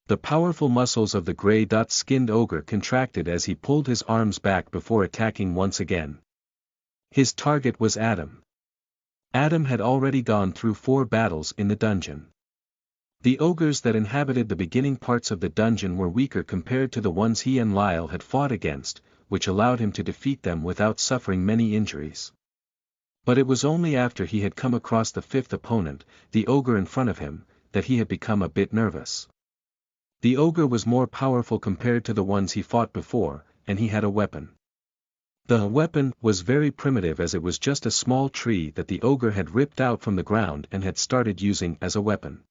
The powerful muscles of the gray-skinned ogre contracted as he pulled his arms back before attacking once again. His target was Adam. Adam had already gone through 4 battles in the dungeon. The ogres that inhabited the beginning parts of the dungeon were weaker compared to the ones he and Lyle had fought against, which allowed him to defeat them without suffering many injuries. But it was only after he had come across the 5th opponent, the ogre in front of him, that he had become a bit nervous. The ogre was more powerful compared to the ones he fought before, and he had a weapon. The weapon was very primitive as it was just a small tree that the ogre had ripped out from the ground and had started using as a weapon.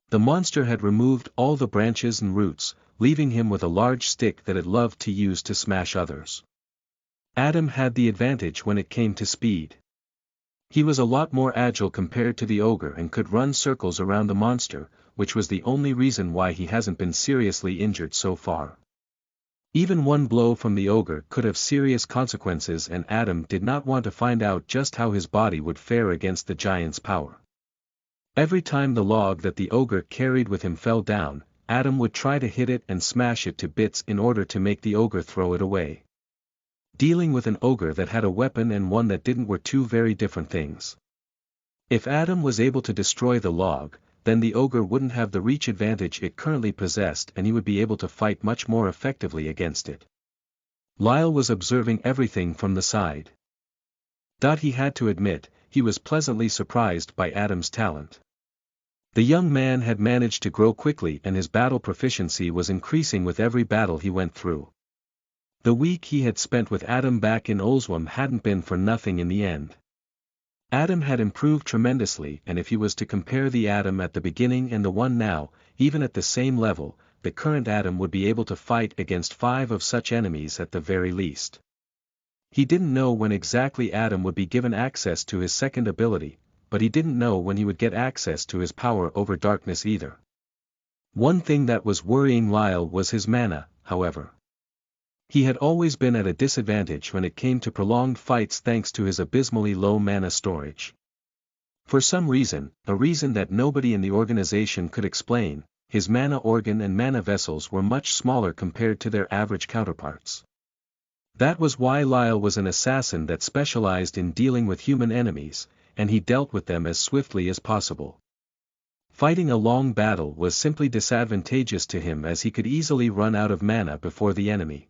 The monster had removed all the branches and roots, leaving him with a large stick that it loved to use to smash others. Adam had the advantage when it came to speed. He was a lot more agile compared to the ogre and could run circles around the monster, which was the only reason why he hasn't been seriously injured so far. Even one blow from the ogre could have serious consequences, and Adam did not want to find out just how his body would fare against the giant's power. Every time the log that the ogre carried with him fell down, Adam would try to hit it and smash it to bits in order to make the ogre throw it away. Dealing with an ogre that had a weapon and one that didn't were two very different things. If Adam was able to destroy the log, then the ogre wouldn't have the reach advantage it currently possessed and he would be able to fight much more effectively against it. Lyle was observing everything from the side. He had to admit, he was pleasantly surprised by Adam's talent. The young man had managed to grow quickly and his battle proficiency was increasing with every battle he went through. The week he had spent with Adam back in Olswam hadn't been for nothing in the end. Adam had improved tremendously, and if he was to compare the Adam at the beginning and the one now, even at the same level, the current Adam would be able to fight against 5 of such enemies at the very least. He didn't know when exactly Adam would be given access to his second ability, but he didn't know when he would get access to his power over darkness either. One thing that was worrying Lyle was his mana, however. He had always been at a disadvantage when it came to prolonged fights thanks to his abysmally low mana storage. For some reason, a reason that nobody in the organization could explain, his mana organ and mana vessels were much smaller compared to their average counterparts. That was why Lyle was an assassin that specialized in dealing with human enemies, and he dealt with them as swiftly as possible. Fighting a long battle was simply disadvantageous to him as he could easily run out of mana before the enemy.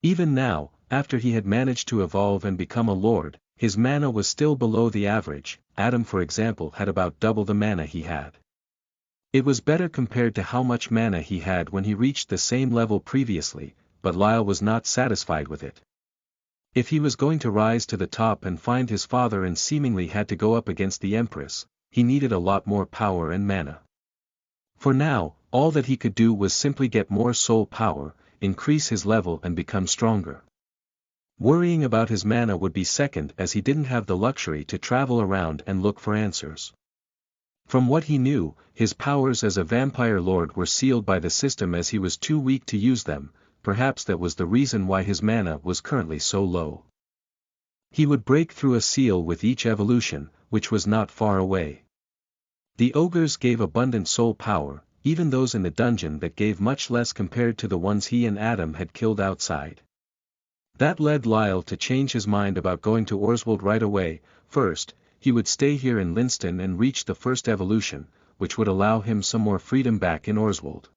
Even now, after he had managed to evolve and become a lord, his mana was still below the average. Adam, for example, had about double the mana he had. It was better compared to how much mana he had when he reached the same level previously, but Lyle was not satisfied with it. If he was going to rise to the top and find his father and seemingly had to go up against the Empress, he needed a lot more power and mana. For now, all that he could do was simply get more soul power, increase his level and become stronger. Worrying about his mana would be second as he didn't have the luxury to travel around and look for answers. From what he knew, his powers as a vampire lord were sealed by the system as he was too weak to use them. Perhaps that was the reason why his mana was currently so low. He would break through a seal with each evolution, which was not far away. The ogres gave abundant soul power, even those in the dungeon that gave much less compared to the ones he and Adam had killed outside. That led Lyle to change his mind about going to Orswold right away. First, he would stay here in Linston and reach the first evolution, which would allow him some more freedom back in Orswold.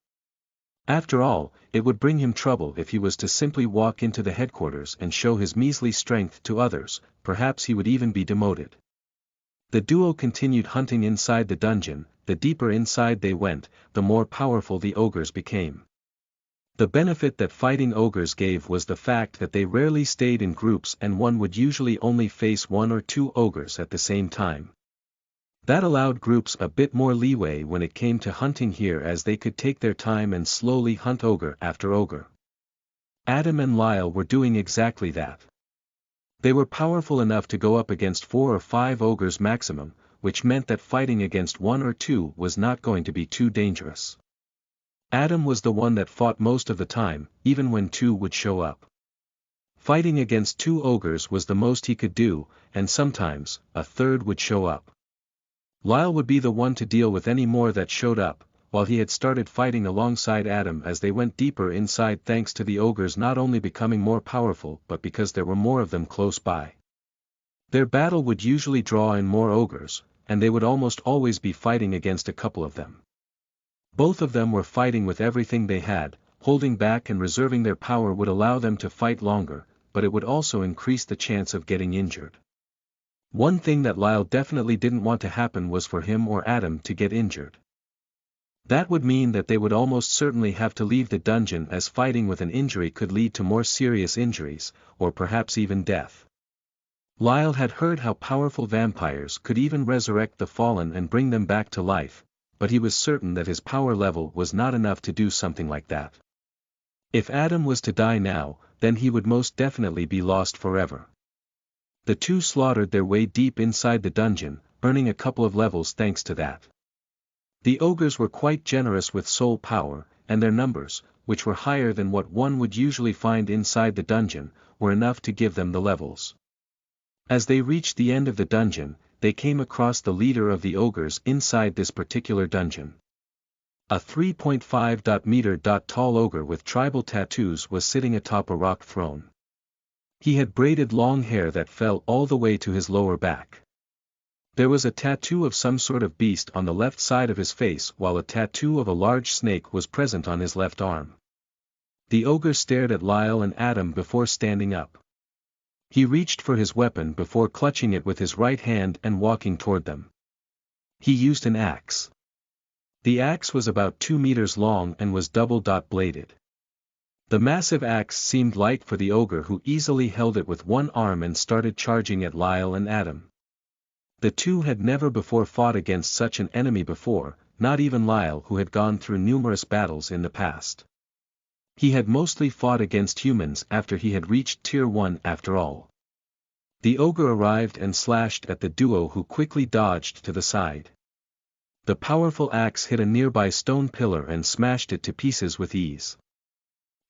After all, it would bring him trouble if he was to simply walk into the headquarters and show his measly strength to others. Perhaps he would even be demoted. The duo continued hunting inside the dungeon. The deeper inside they went, the more powerful the ogres became. The benefit that fighting ogres gave was the fact that they rarely stayed in groups and one would usually only face 1 or 2 ogres at the same time. That allowed groups a bit more leeway when it came to hunting here as they could take their time and slowly hunt ogre after ogre. Adam and Lyle were doing exactly that. They were powerful enough to go up against 4 or 5 ogres maximum, which meant that fighting against 1 or 2 was not going to be too dangerous. Adam was the one that fought most of the time, even when 2 would show up. Fighting against 2 ogres was the most he could do, and sometimes, a 3rd would show up. Lyle would be the one to deal with any more that showed up, while he had started fighting alongside Adam as they went deeper inside thanks to the ogres not only becoming more powerful but because there were more of them close by. Their battle would usually draw in more ogres, and they would almost always be fighting against a couple of them. Both of them were fighting with everything they had. Holding back and reserving their power would allow them to fight longer, but it would also increase the chance of getting injured. One thing that Lyle definitely didn't want to happen was for him or Adam to get injured. That would mean that they would almost certainly have to leave the dungeon, as fighting with an injury could lead to more serious injuries, or perhaps even death. Lyle had heard how powerful vampires could even resurrect the fallen and bring them back to life, but he was certain that his power level was not enough to do something like that. If Adam was to die now, then he would most definitely be lost forever. The two slaughtered their way deep inside the dungeon, earning a couple of levels thanks to that. The ogres were quite generous with soul power, and their numbers, which were higher than what one would usually find inside the dungeon, were enough to give them the levels. As they reached the end of the dungeon, they came across the leader of the ogres inside this particular dungeon. A 3.5-meter tall ogre with tribal tattoos was sitting atop a rock throne. He had braided long hair that fell all the way to his lower back. There was a tattoo of some sort of beast on the left side of his face, while a tattoo of a large snake was present on his left arm. The ogre stared at Lyle and Adam before standing up. He reached for his weapon before clutching it with his right hand and walking toward them. He used an axe. The axe was about 2 meters long and was double-bladed. The massive axe seemed light for the ogre, who easily held it with one arm and started charging at Lyle and Adam. The two had never before fought against such an enemy before, not even Lyle, who had gone through numerous battles in the past. He had mostly fought against humans after he had reached Tier 1 after all. The ogre arrived and slashed at the duo, who quickly dodged to the side. The powerful axe hit a nearby stone pillar and smashed it to pieces with ease.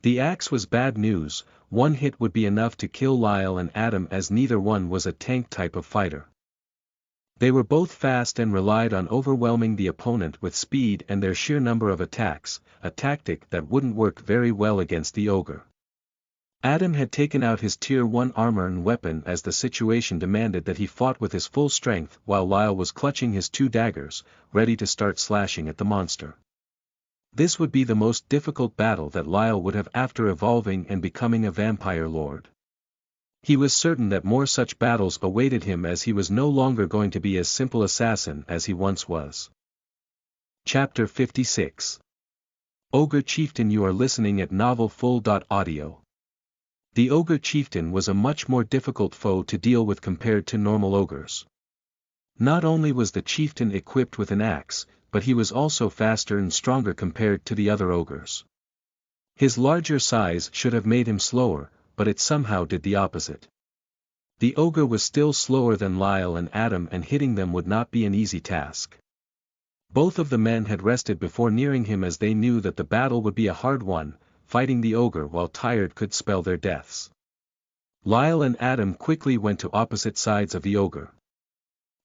The axe was bad news. One hit would be enough to kill Lyle and Adam, as neither one was a tank type of fighter. They were both fast and relied on overwhelming the opponent with speed and their sheer number of attacks, a tactic that wouldn't work very well against the ogre. Adam had taken out his Tier 1 armor and weapon as the situation demanded that he fought with his full strength, while Lyle was clutching his 2 daggers, ready to start slashing at the monster. This would be the most difficult battle that Lyle would have after evolving and becoming a vampire lord. He was certain that more such battles awaited him, as he was no longer going to be as simple assassin as he once was. Chapter 56. Ogre Chieftain. You are listening at novelfull.audio. The Ogre Chieftain was a much more difficult foe to deal with compared to normal ogres. Not only was the chieftain equipped with an axe, but he was also faster and stronger compared to the other ogres. His larger size should have made him slower, but it somehow did the opposite. The ogre was still slower than Lyle and Adam, and hitting them would not be an easy task. Both of the men had rested before nearing him, as they knew that the battle would be a hard one. Fighting the ogre while tired could spell their deaths. Lyle and Adam quickly went to opposite sides of the ogre.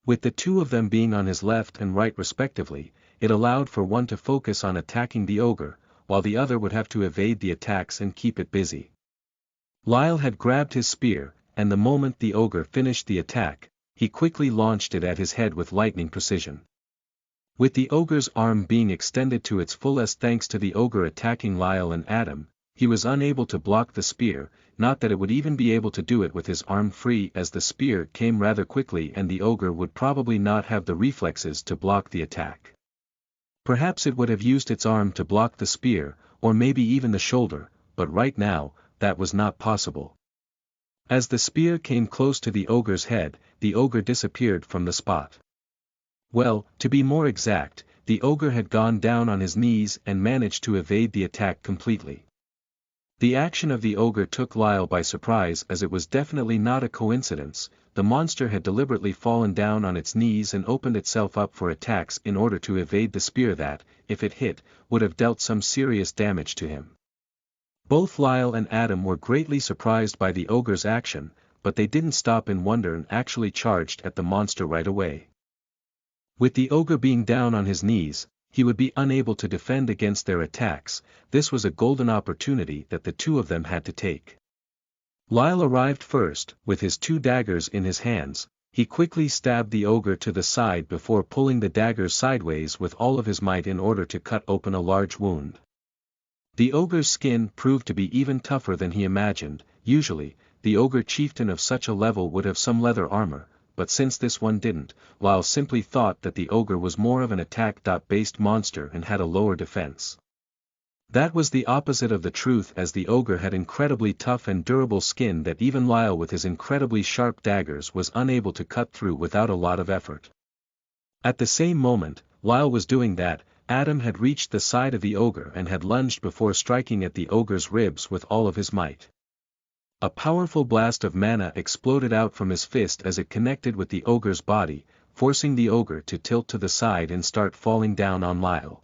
With the two of them being on his left and right respectively, it allowed for one to focus on attacking the ogre, while the other would have to evade the attacks and keep it busy. Lyle had grabbed his spear, and the moment the ogre finished the attack, he quickly launched it at his head with lightning precision. With the ogre's arm being extended to its fullest thanks to the ogre attacking Lyle and Adam, he was unable to block the spear, not that it would even be able to do it with his arm free, as the spear came rather quickly and the ogre would probably not have the reflexes to block the attack. Perhaps it would have used its arm to block the spear, or maybe even the shoulder, but right now, that was not possible. As the spear came close to the ogre's head, the ogre disappeared from the spot. Well, to be more exact, the ogre had gone down on his knees and managed to evade the attack completely. The action of the ogre took Lyle by surprise, as it was definitely not a coincidence. The monster had deliberately fallen down on its knees and opened itself up for attacks in order to evade the spear that, if it hit, would have dealt some serious damage to him. Both Lyle and Adam were greatly surprised by the ogre's action, but they didn't stop in wonder and actually charged at the monster right away. With the ogre being down on his knees, he would be unable to defend against their attacks. This was a golden opportunity that the two of them had to take. Lyle arrived first, with his 2 daggers in his hands. He quickly stabbed the ogre to the side before pulling the daggers sideways with all of his might in order to cut open a large wound. The ogre's skin proved to be even tougher than he imagined. Usually, the ogre chieftain of such a level would have some leather armor, but since this one didn't, Lyle simply thought that the ogre was more of an attack-based monster and had a lower defense. That was the opposite of the truth, as the ogre had incredibly tough and durable skin that even Lyle with his incredibly sharp daggers was unable to cut through without a lot of effort. At the same moment, Lyle was doing that, Adam had reached the side of the ogre and had lunged before striking at the ogre's ribs with all of his might. A powerful blast of mana exploded out from his fist as it connected with the ogre's body, forcing the ogre to tilt to the side and start falling down on Lyle.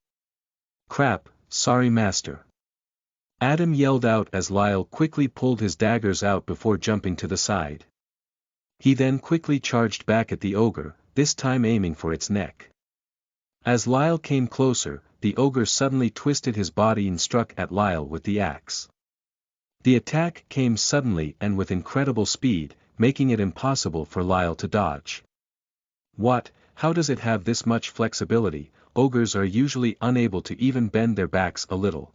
"Crap, sorry master." Adam yelled out as Lyle quickly pulled his daggers out before jumping to the side. He then quickly charged back at the ogre, this time aiming for its neck. As Lyle came closer, the ogre suddenly twisted his body and struck at Lyle with the axe. The attack came suddenly and with incredible speed, making it impossible for Lyle to dodge. What, how does it have this much flexibility? Ogres are usually unable to even bend their backs a little.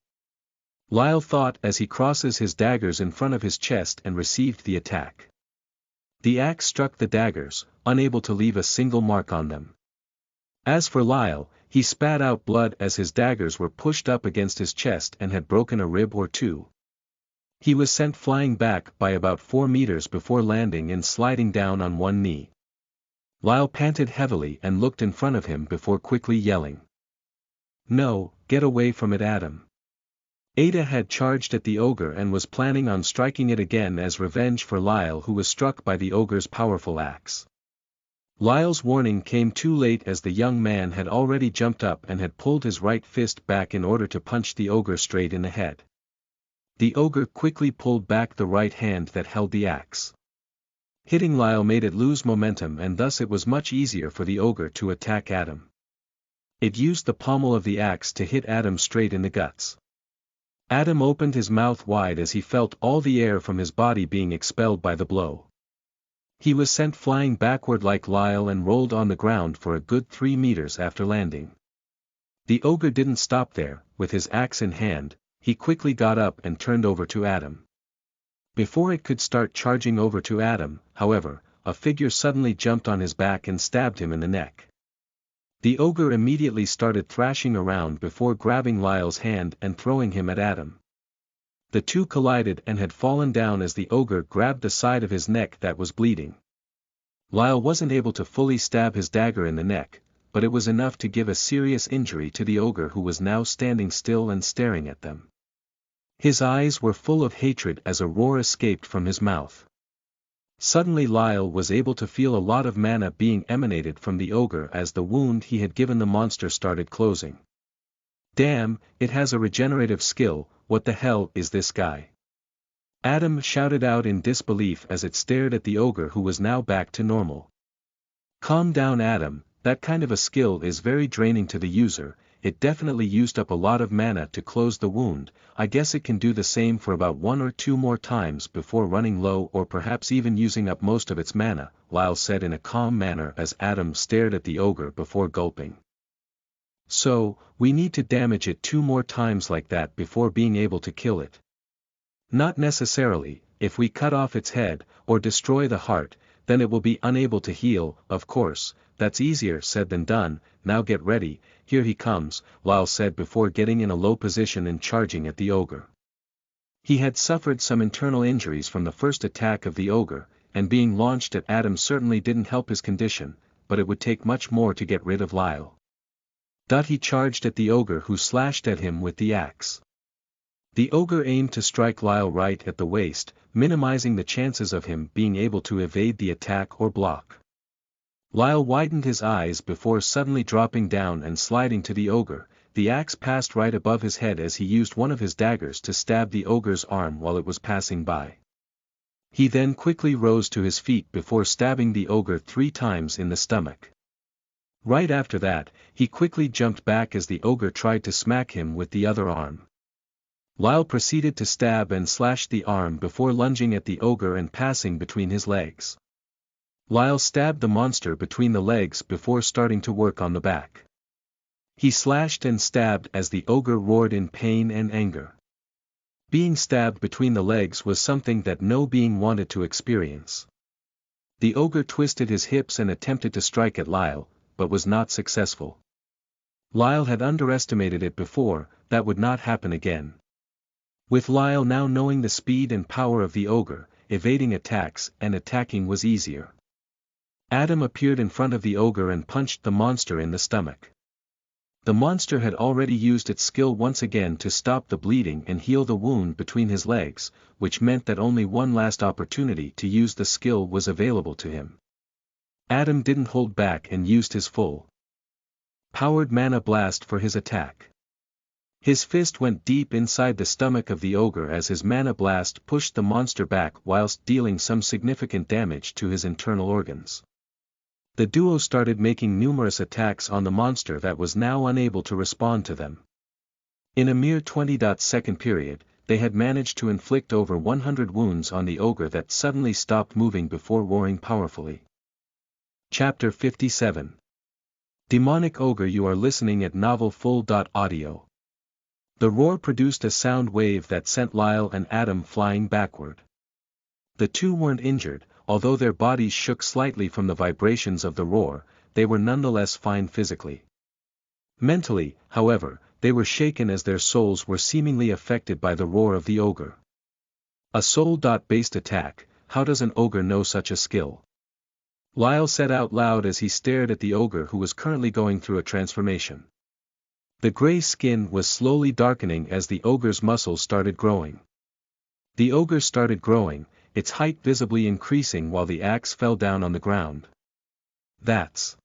Lyle thought as he crosses his daggers in front of his chest and received the attack. The axe struck the daggers, unable to leave a single mark on them. As for Lyle, he spat out blood as his daggers were pushed up against his chest and had broken a rib or two. He was sent flying back by about 4 meters before landing and sliding down on one knee. Lyle panted heavily and looked in front of him before quickly yelling, "No, get away from it, Adam." Ada had charged at the ogre and was planning on striking it again as revenge for Lyle, who was struck by the ogre's powerful axe. Lyle's warning came too late, as the young man had already jumped up and had pulled his right fist back in order to punch the ogre straight in the head. The ogre quickly pulled back the right hand that held the axe. Hitting Lyle made it lose momentum, and thus it was much easier for the ogre to attack Adam. It used the pommel of the axe to hit Adam straight in the guts. Adam opened his mouth wide as he felt all the air from his body being expelled by the blow. He was sent flying backward like Lyle and rolled on the ground for a good 3 meters after landing. The ogre didn't stop there. With his axe in hand, he quickly got up and turned over to Adam. Before it could start charging over to Adam, however, a figure suddenly jumped on his back and stabbed him in the neck. The ogre immediately started thrashing around before grabbing Lyle's hand and throwing him at Adam. The two collided and had fallen down as the ogre grabbed the side of his neck that was bleeding. Lyle wasn't able to fully stab his dagger in the neck, but it was enough to give a serious injury to the ogre, who was now standing still and staring at them. His eyes were full of hatred as a roar escaped from his mouth. Suddenly Lyle was able to feel a lot of mana being emanated from the ogre as the wound he had given the monster started closing. "Damn, it has a regenerative skill, what the hell is this guy?" Adam shouted out in disbelief as it stared at the ogre, who was now back to normal. "Calm down, Adam, that kind of a skill is very draining to the user. It definitely used up a lot of mana to close the wound. I guess it can do the same for about 1 or 2 more times before running low, or perhaps even using up most of its mana," Lyle said in a calm manner as Adam stared at the ogre before gulping. "So, we need to damage it 2 more times like that before being able to kill it?" "Not necessarily. If we cut off its head, or destroy the heart, then it will be unable to heal. Of course, that's easier said than done. Now get ready, here he comes," Lyle said before getting in a low position and charging at the ogre. He had suffered some internal injuries from the first attack of the ogre, and being launched at Adam certainly didn't help his condition, but it would take much more to get rid of Lyle. He charged at the ogre, who slashed at him with the axe. The ogre aimed to strike Lyle right at the waist, minimizing the chances of him being able to evade the attack or block. Lyle widened his eyes before suddenly dropping down and sliding to the ogre. The axe passed right above his head as he used one of his daggers to stab the ogre's arm while it was passing by. He then quickly rose to his feet before stabbing the ogre 3 times in the stomach. Right after that, he quickly jumped back as the ogre tried to smack him with the other arm. Lyle proceeded to stab and slash the arm before lunging at the ogre and passing between his legs. Lyle stabbed the monster between the legs before starting to work on the back. He slashed and stabbed as the ogre roared in pain and anger. Being stabbed between the legs was something that no being wanted to experience. The ogre twisted his hips and attempted to strike at Lyle, but was not successful. Lyle had underestimated it before, that would not happen again. With Lyle now knowing the speed and power of the ogre, evading attacks and attacking was easier. Adam appeared in front of the ogre and punched the monster in the stomach. The monster had already used its skill once again to stop the bleeding and heal the wound between his legs, which meant that only one last opportunity to use the skill was available to him. Adam didn't hold back and used his full powered mana blast for his attack. His fist went deep inside the stomach of the ogre as his mana blast pushed the monster back whilst dealing some significant damage to his internal organs. The duo started making numerous attacks on the monster that was now unable to respond to them. In a mere 20-second period, they had managed to inflict over 100 wounds on the ogre that suddenly stopped moving before roaring powerfully. Chapter 57. Demonic Ogre. You are listening at novelfull.audio. The roar produced a sound wave that sent Lyle and Adam flying backward. The two weren't injured, although their bodies shook slightly from the vibrations of the roar, they were nonetheless fine physically. Mentally, however, they were shaken as their souls were seemingly affected by the roar of the ogre. A soul-based attack, how does an ogre know such a skill? Lyle said out loud as he stared at the ogre who was currently going through a transformation. The gray skin was slowly darkening as the ogre's muscles started growing. The ogre started growing, its height visibly increasing while the axe fell down on the ground. That's...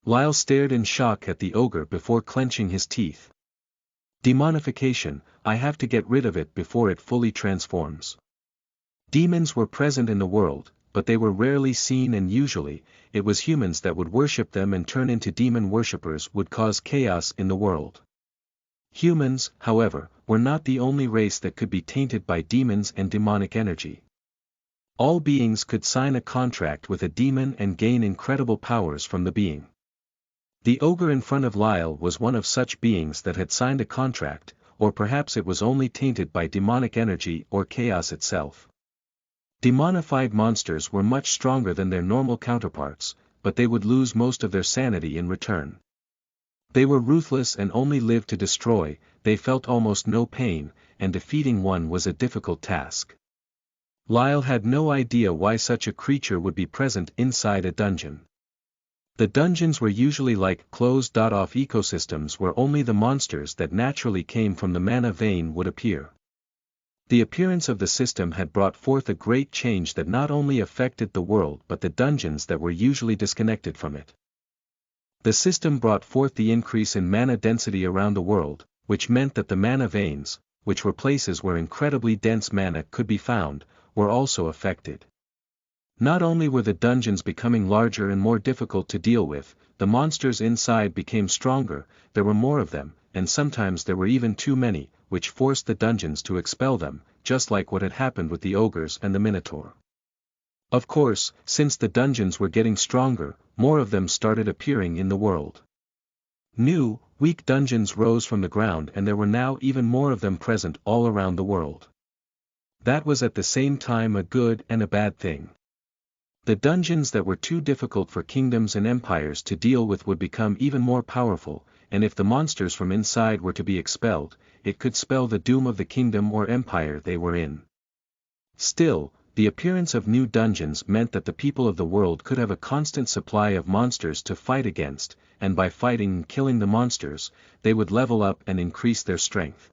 Lyle stared in shock at the ogre before clenching his teeth. Demonification, I have to get rid of it before it fully transforms. Demons were present in the world, but they were rarely seen and usually, it was humans that would worship them and turn into demon worshippers would cause chaos in the world. Humans, however, were not the only race that could be tainted by demons and demonic energy. All beings could sign a contract with a demon and gain incredible powers from the being. The ogre in front of Lyle was one of such beings that had signed a contract, or perhaps it was only tainted by demonic energy or chaos itself. Demonified monsters were much stronger than their normal counterparts, but they would lose most of their sanity in return. They were ruthless and only lived to destroy, they felt almost no pain, and defeating one was a difficult task. Lyle had no idea why such a creature would be present inside a dungeon. The dungeons were usually like closed-off ecosystems where only the monsters that naturally came from the mana vein would appear. The appearance of the system had brought forth a great change that not only affected the world but the dungeons that were usually disconnected from it. The system brought forth the increase in mana density around the world, which meant that the mana veins, which were places where incredibly dense mana could be found, were also affected. Not only were the dungeons becoming larger and more difficult to deal with, the monsters inside became stronger, there were more of them, and sometimes there were even too many, which forced the dungeons to expel them, just like what had happened with the ogres and the minotaur. Of course, since the dungeons were getting stronger, more of them started appearing in the world. New, weak dungeons rose from the ground and there were now even more of them present all around the world. That was at the same time a good and a bad thing. The dungeons that were too difficult for kingdoms and empires to deal with would become even more powerful, and if the monsters from inside were to be expelled, it could spell the doom of the kingdom or empire they were in. Still, the appearance of new dungeons meant that the people of the world could have a constant supply of monsters to fight against, and by fighting and killing the monsters, they would level up and increase their strength.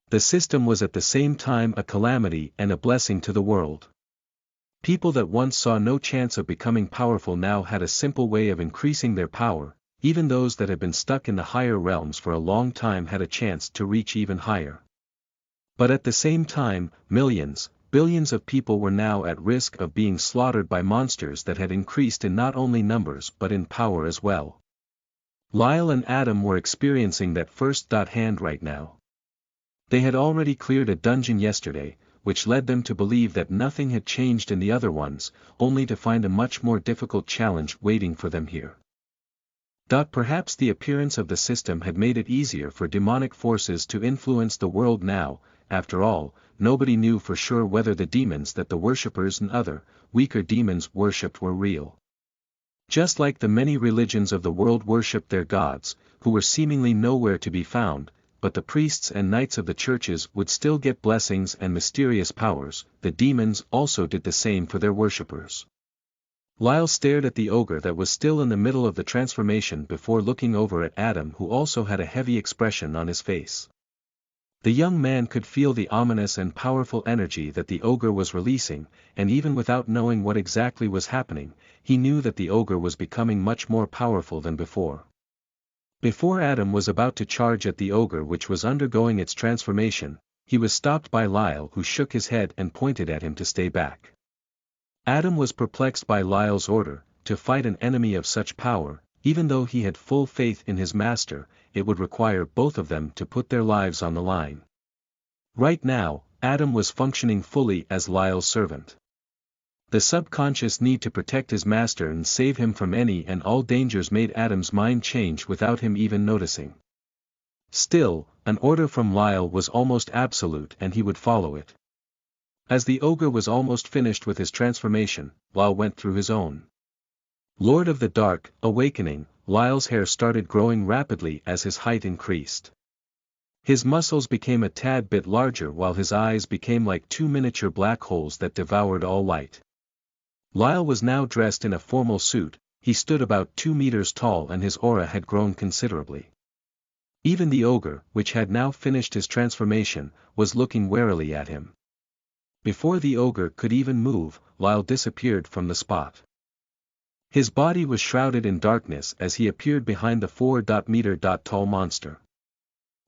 The system was at the same time a calamity and a blessing to the world. People that once saw no chance of becoming powerful now had a simple way of increasing their power, even those that had been stuck in the higher realms for a long time had a chance to reach even higher. But at the same time, millions, billions of people were now at risk of being slaughtered by monsters that had increased in not only numbers but in power as well. Lyle and Adam were experiencing that first-hand right now. They had already cleared a dungeon yesterday, which led them to believe that nothing had changed in the other ones, only to find a much more difficult challenge waiting for them here. Perhaps the appearance of the system had made it easier for demonic forces to influence the world now, after all, nobody knew for sure whether the demons that the worshippers and other, weaker demons worshipped were real. Just like the many religions of the world worshipped their gods, who were seemingly nowhere to be found, but the priests and knights of the churches would still get blessings and mysterious powers, the demons also did the same for their worshippers. Lyle stared at the ogre that was still in the middle of the transformation before looking over at Adam, who also had a heavy expression on his face. The young man could feel the ominous and powerful energy that the ogre was releasing, and even without knowing what exactly was happening, he knew that the ogre was becoming much more powerful than before. Before Adam was about to charge at the ogre which was undergoing its transformation, he was stopped by Lyle, who shook his head and pointed at him to stay back. Adam was perplexed by Lyle's order, to fight an enemy of such power. Even though he had full faith in his master, it would require both of them to put their lives on the line. Right now, Adam was functioning fully as Lyle's servant. The subconscious need to protect his master and save him from any and all dangers made Adam's mind change without him even noticing. Still, an order from Lyle was almost absolute and he would follow it. As the ogre was almost finished with his transformation, Lyle went through his own. Lord of the Dark, awakening, Lyle's hair started growing rapidly as his height increased. His muscles became a tad bit larger while his eyes became like two miniature black holes that devoured all light. Lyle was now dressed in a formal suit, he stood about 2 meters tall and his aura had grown considerably. Even the ogre, which had now finished his transformation, was looking warily at him. Before the ogre could even move, Lyle disappeared from the spot. His body was shrouded in darkness as he appeared behind the 4-meter-tall monster.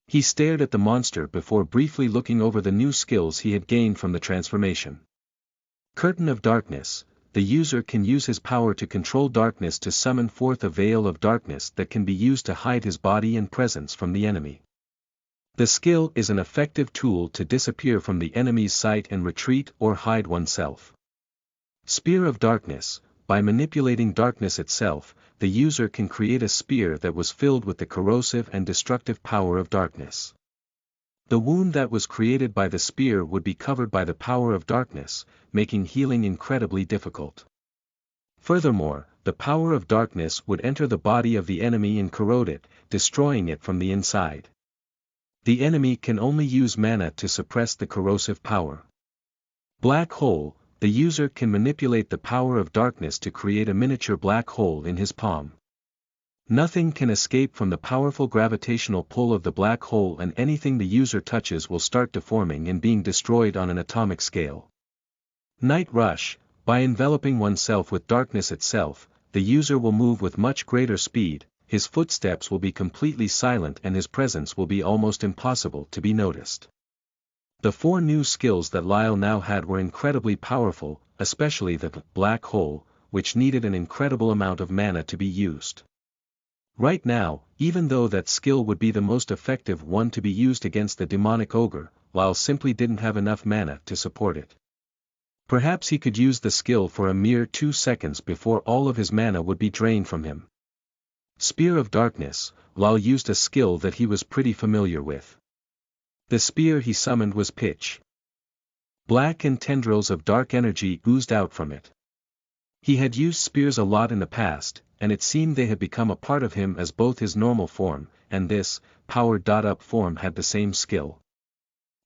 He stared at the monster before briefly looking over the new skills he had gained from the transformation. Curtain of Darkness. The user can use his power to control darkness to summon forth a veil of darkness that can be used to hide his body and presence from the enemy. The skill is an effective tool to disappear from the enemy's sight and retreat or hide oneself. Spear of Darkness. By manipulating darkness itself, the user can create a spear that was filled with the corrosive and destructive power of darkness. The wound that was created by the spear would be covered by the power of darkness, making healing incredibly difficult. Furthermore, the power of darkness would enter the body of the enemy and corrode it, destroying it from the inside. The enemy can only use mana to suppress the corrosive power. Black Hole. The user can manipulate the power of darkness to create a miniature black hole in his palm. Nothing can escape from the powerful gravitational pull of the black hole, and anything the user touches will start deforming and being destroyed on an atomic scale. Night Rush. By enveloping oneself with darkness itself, the user will move with much greater speed, his footsteps will be completely silent and his presence will be almost impossible to be noticed. The 4 new skills that Lyle now had were incredibly powerful, especially the Black Hole, which needed an incredible amount of mana to be used. Right now, even though that skill would be the most effective one to be used against the demonic ogre, Lyle simply didn't have enough mana to support it. Perhaps he could use the skill for a mere 2 seconds before all of his mana would be drained from him. Spear of Darkness. Lyle used a skill that he was pretty familiar with. The spear he summoned was pitch black and tendrils of dark energy oozed out from it. He had used spears a lot in the past, and it seemed they had become a part of him as both his normal form, and this, powered-up form had the same skill.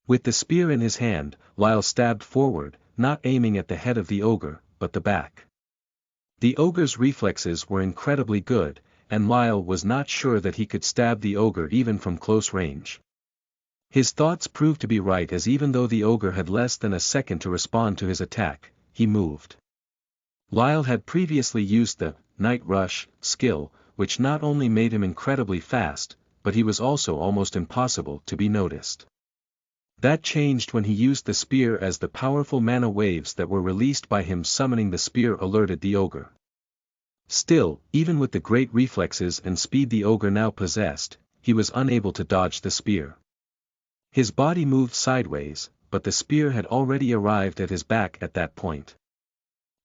With the spear in his hand, Lyle stabbed forward, not aiming at the head of the ogre, but the back. The ogre's reflexes were incredibly good, and Lyle was not sure that he could stab the ogre even from close range. His thoughts proved to be right, as even though the ogre had less than a second to respond to his attack, he moved. Lyle had previously used the Night Rush skill, which not only made him incredibly fast, but he was also almost impossible to be noticed. That changed when he used the spear, as the powerful mana waves that were released by him summoning the spear alerted the ogre. Still, even with the great reflexes and speed the ogre now possessed, he was unable to dodge the spear. His body moved sideways, but the spear had already arrived at his back at that point.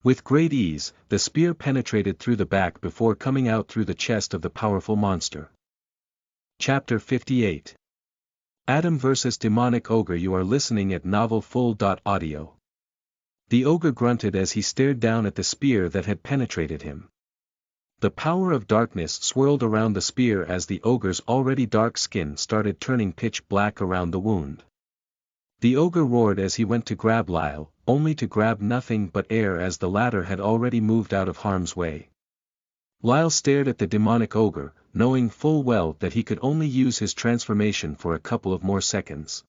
With great ease, the spear penetrated through the back before coming out through the chest of the powerful monster. Chapter 58. Adam vs. Demonic Ogre. You are listening at novelfull.audio. The ogre grunted as he stared down at the spear that had penetrated him. The power of darkness swirled around the spear as the ogre's already dark skin started turning pitch black around the wound. The ogre roared as he went to grab Lyle, only to grab nothing but air as the latter had already moved out of harm's way. Lyle stared at the demonic ogre, knowing full well that he could only use his transformation for a couple of more seconds.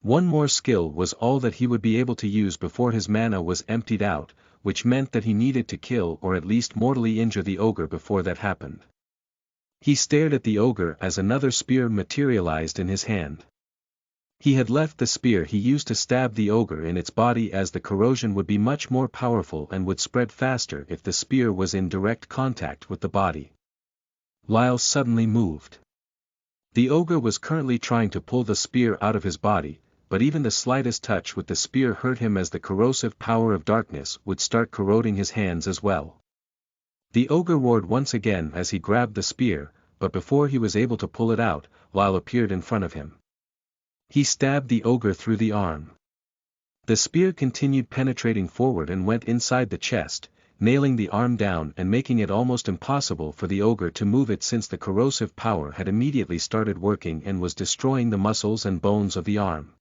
One more skill was all that he would be able to use before his mana was emptied out, which meant that he needed to kill or at least mortally injure the ogre before that happened. He stared at the ogre as another spear materialized in his hand. He had left the spear he used to stab the ogre in its body as the corrosion would be much more powerful and would spread faster if the spear was in direct contact with the body. Lyle suddenly moved. The ogre was currently trying to pull the spear out of his body, but even the slightest touch with the spear hurt him as the corrosive power of darkness would start corroding his hands as well. The ogre roared once again as he grabbed the spear, but before he was able to pull it out, Lyle appeared in front of him. He stabbed the ogre through the arm. The spear continued penetrating forward and went inside the chest, nailing the arm down and making it almost impossible for the ogre to move it since the corrosive power had immediately started working and was destroying the muscles and bones of the arm.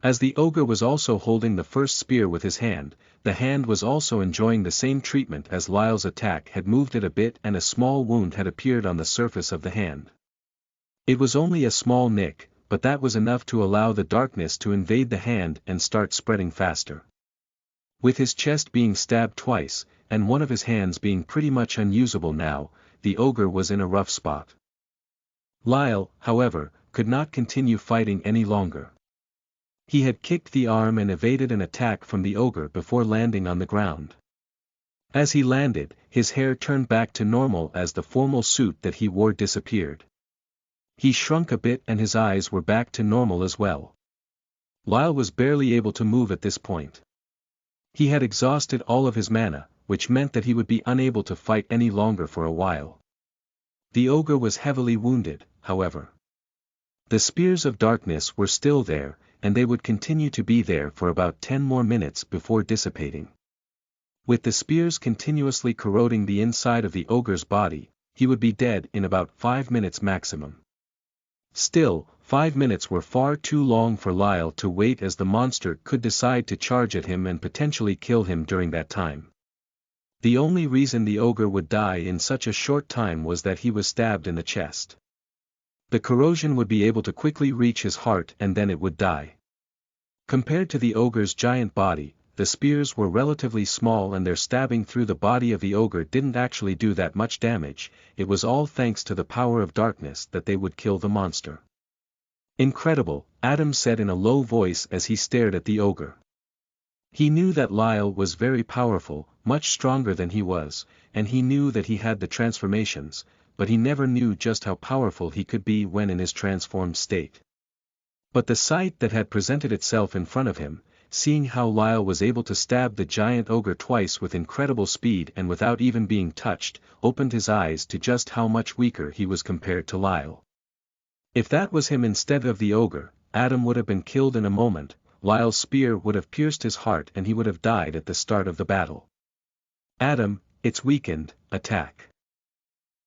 As the ogre was also holding the first spear with his hand, the hand was also enjoying the same treatment as Lyle's attack had moved it a bit and a small wound had appeared on the surface of the hand. It was only a small nick, but that was enough to allow the darkness to invade the hand and start spreading faster. With his chest being stabbed twice, and one of his hands being pretty much unusable now, the ogre was in a rough spot. Lyle, however, could not continue fighting any longer. He had kicked the arm and evaded an attack from the ogre before landing on the ground. As he landed, his hair turned back to normal as the formal suit that he wore disappeared. He shrunk a bit and his eyes were back to normal as well. Lyle was barely able to move at this point. He had exhausted all of his mana, which meant that he would be unable to fight any longer for a while. The ogre was heavily wounded, however. The spears of darkness were still there, and they would continue to be there for about 10 more minutes before dissipating. With the spears continuously corroding the inside of the ogre's body, he would be dead in about 5 minutes maximum. Still, 5 minutes were far too long for Lyle to wait as the monster could decide to charge at him and potentially kill him during that time. The only reason the ogre would die in such a short time was that he was stabbed in the chest. The corrosion would be able to quickly reach his heart and then it would die. Compared to the ogre's giant body, the spears were relatively small and their stabbing through the body of the ogre didn't actually do that much damage. It was all thanks to the power of darkness that they would kill the monster. Incredible, Adam said in a low voice as he stared at the ogre. He knew that Lyle was very powerful, much stronger than he was, and he knew that he had the transformations, but he never knew just how powerful he could be when in his transformed state. But the sight that had presented itself in front of him, seeing how Lyle was able to stab the giant ogre twice with incredible speed and without even being touched, opened his eyes to just how much weaker he was compared to Lyle. If that was him instead of the ogre, Adam would have been killed in a moment. Lyle's spear would have pierced his heart and he would have died at the start of the battle. Adam, it's weakened, attack.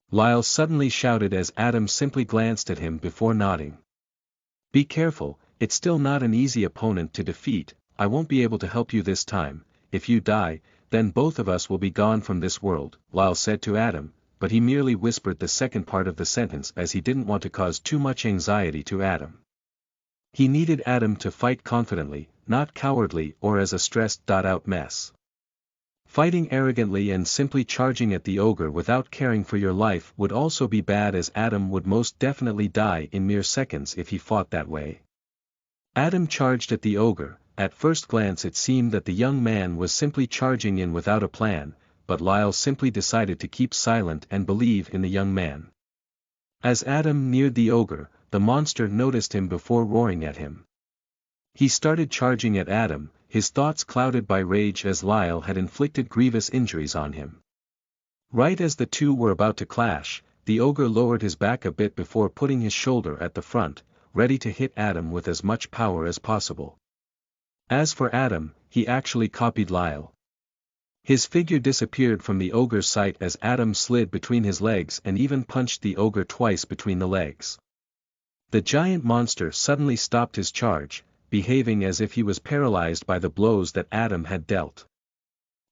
Lyle suddenly shouted as Adam simply glanced at him before nodding. Be careful, it's still not an easy opponent to defeat. I won't be able to help you this time. If you die, then both of us will be gone from this world, Lyle said to Adam, but he merely whispered the second part of the sentence as he didn't want to cause too much anxiety to Adam. He needed Adam to fight confidently, not cowardly or as a stressed-out mess. Fighting arrogantly and simply charging at the ogre without caring for your life would also be bad, as Adam would most definitely die in mere seconds if he fought that way. Adam charged at the ogre. At first glance it seemed that the young man was simply charging in without a plan, but Lyle simply decided to keep silent and believe in the young man. As Adam neared the ogre, the monster noticed him before roaring at him. He started charging at Adam, his thoughts clouded by rage as Lyle had inflicted grievous injuries on him. Right as the two were about to clash, the ogre lowered his back a bit before putting his shoulder at the front, ready to hit Adam with as much power as possible. As for Adam, he actually copied Lyle. His figure disappeared from the ogre's sight as Adam slid between his legs and even punched the ogre twice between the legs. The giant monster suddenly stopped his charge, behaving as if he was paralyzed by the blows that Adam had dealt.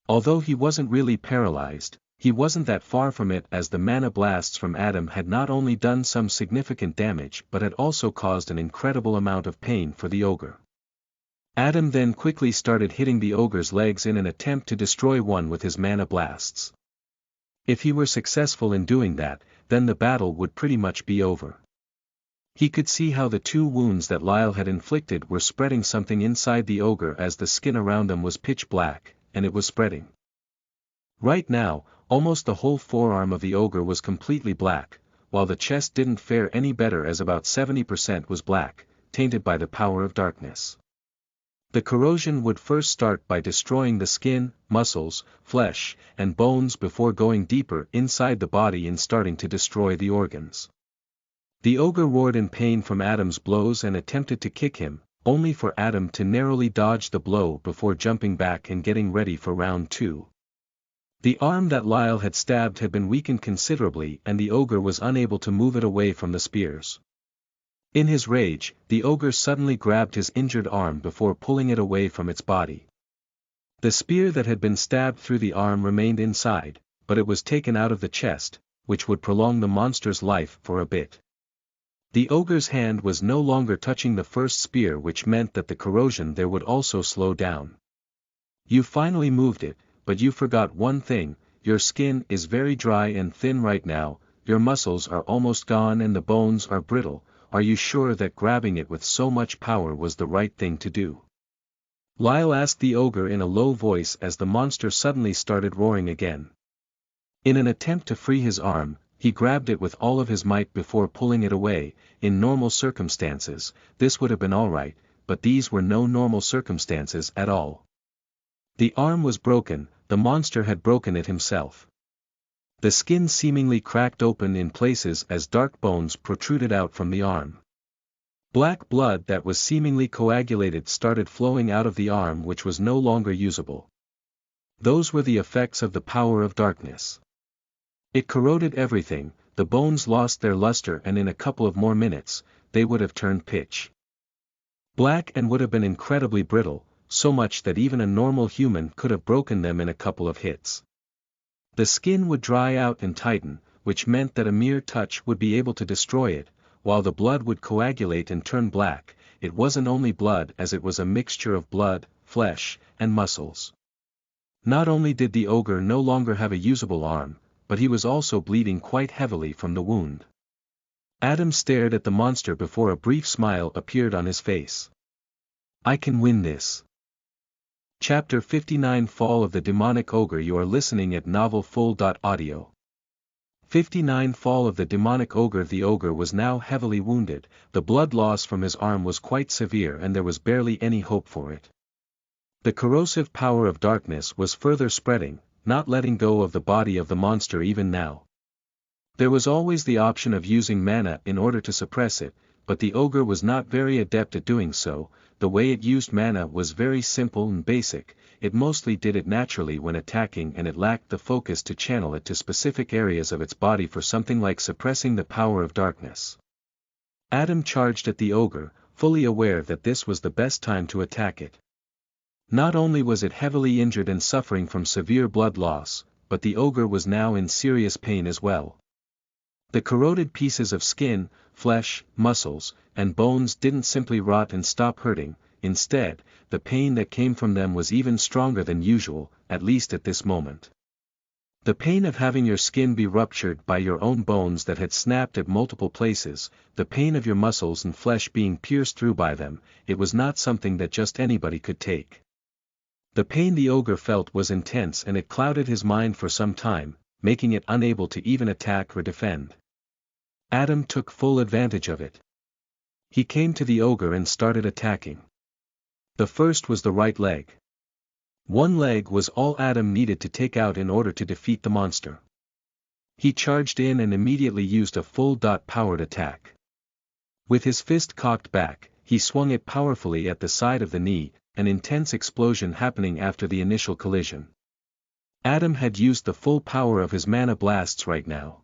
Although he wasn't really paralyzed, he wasn't that far from it, as the mana blasts from Adam had not only done some significant damage but had also caused an incredible amount of pain for the ogre. Adam then quickly started hitting the ogre's legs in an attempt to destroy one with his mana blasts. If he were successful in doing that, then the battle would pretty much be over. He could see how the 2 wounds that Lyle had inflicted were spreading something inside the ogre, as the skin around them was pitch black, and it was spreading. Right now, almost the whole forearm of the ogre was completely black, while the chest didn't fare any better, as about 70% was black, tainted by the power of darkness. The corrosion would first start by destroying the skin, muscles, flesh, and bones before going deeper inside the body and starting to destroy the organs. The ogre roared in pain from Adam's blows and attempted to kick him, only for Adam to narrowly dodge the blow before jumping back and getting ready for round 2. The arm that Lyle had stabbed had been weakened considerably, and the ogre was unable to move it away from the spears. In his rage, the ogre suddenly grabbed his injured arm before pulling it away from its body. The spear that had been stabbed through the arm remained inside, but it was taken out of the chest, which would prolong the monster's life for a bit. The ogre's hand was no longer touching the first spear, which meant that the corrosion there would also slow down. You finally moved it, but you forgot one thing: your skin is very dry and thin right now, your muscles are almost gone and the bones are brittle. Are you sure that grabbing it with so much power was the right thing to do? Lyle asked the ogre in a low voice as the monster suddenly started roaring again. In an attempt to free his arm, he grabbed it with all of his might before pulling it away. In normal circumstances, this would have been alright, but these were no normal circumstances at all. The arm was broken, the monster had broken it himself. The skin seemingly cracked open in places as dark bones protruded out from the arm. Black blood that was seemingly coagulated started flowing out of the arm, which was no longer usable. Those were the effects of the power of darkness. It corroded everything, the bones lost their luster, and in a couple of more minutes, they would have turned pitch black and would have been incredibly brittle, so much that even a normal human could have broken them in a couple of hits. The skin would dry out and tighten, which meant that a mere touch would be able to destroy it, while the blood would coagulate and turn black. It wasn't only blood, as it was a mixture of blood, flesh, and muscles. Not only did the ogre no longer have a usable arm, but he was also bleeding quite heavily from the wound. Adam stared at the monster before a brief smile appeared on his face. I can win this. Chapter 59 Fall of the Demonic Ogre. You are listening at novelfull.audio. 59 Fall of the Demonic Ogre. The ogre was now heavily wounded, the blood loss from his arm was quite severe and there was barely any hope for it. The corrosive power of darkness was further spreading, not letting go of the body of the monster even now. There was always the option of using mana in order to suppress it, but the ogre was not very adept at doing so. The way it used mana was very simple and basic. It mostly did it naturally when attacking, and it lacked the focus to channel it to specific areas of its body for something like suppressing the power of darkness. Adam charged at the ogre, fully aware that this was the best time to attack it. Not only was it heavily injured and suffering from severe blood loss, but the ogre was now in serious pain as well. The corroded pieces of skin, flesh, muscles, and bones didn't simply rot and stop hurting. Instead, the pain that came from them was even stronger than usual, at least at this moment. The pain of having your skin be ruptured by your own bones that had snapped at multiple places, the pain of your muscles and flesh being pierced through by them, it was not something that just anybody could take. The pain the ogre felt was intense, and it clouded his mind for some time, making it unable to even attack or defend. Adam took full advantage of it. He came to the ogre and started attacking. The first was the right leg. One leg was all Adam needed to take out in order to defeat the monster. He charged in and immediately used a full-powered attack. With his fist cocked back, he swung it powerfully at the side of the knee, an intense explosion happening after the initial collision. Adam had used the full power of his mana blasts right now.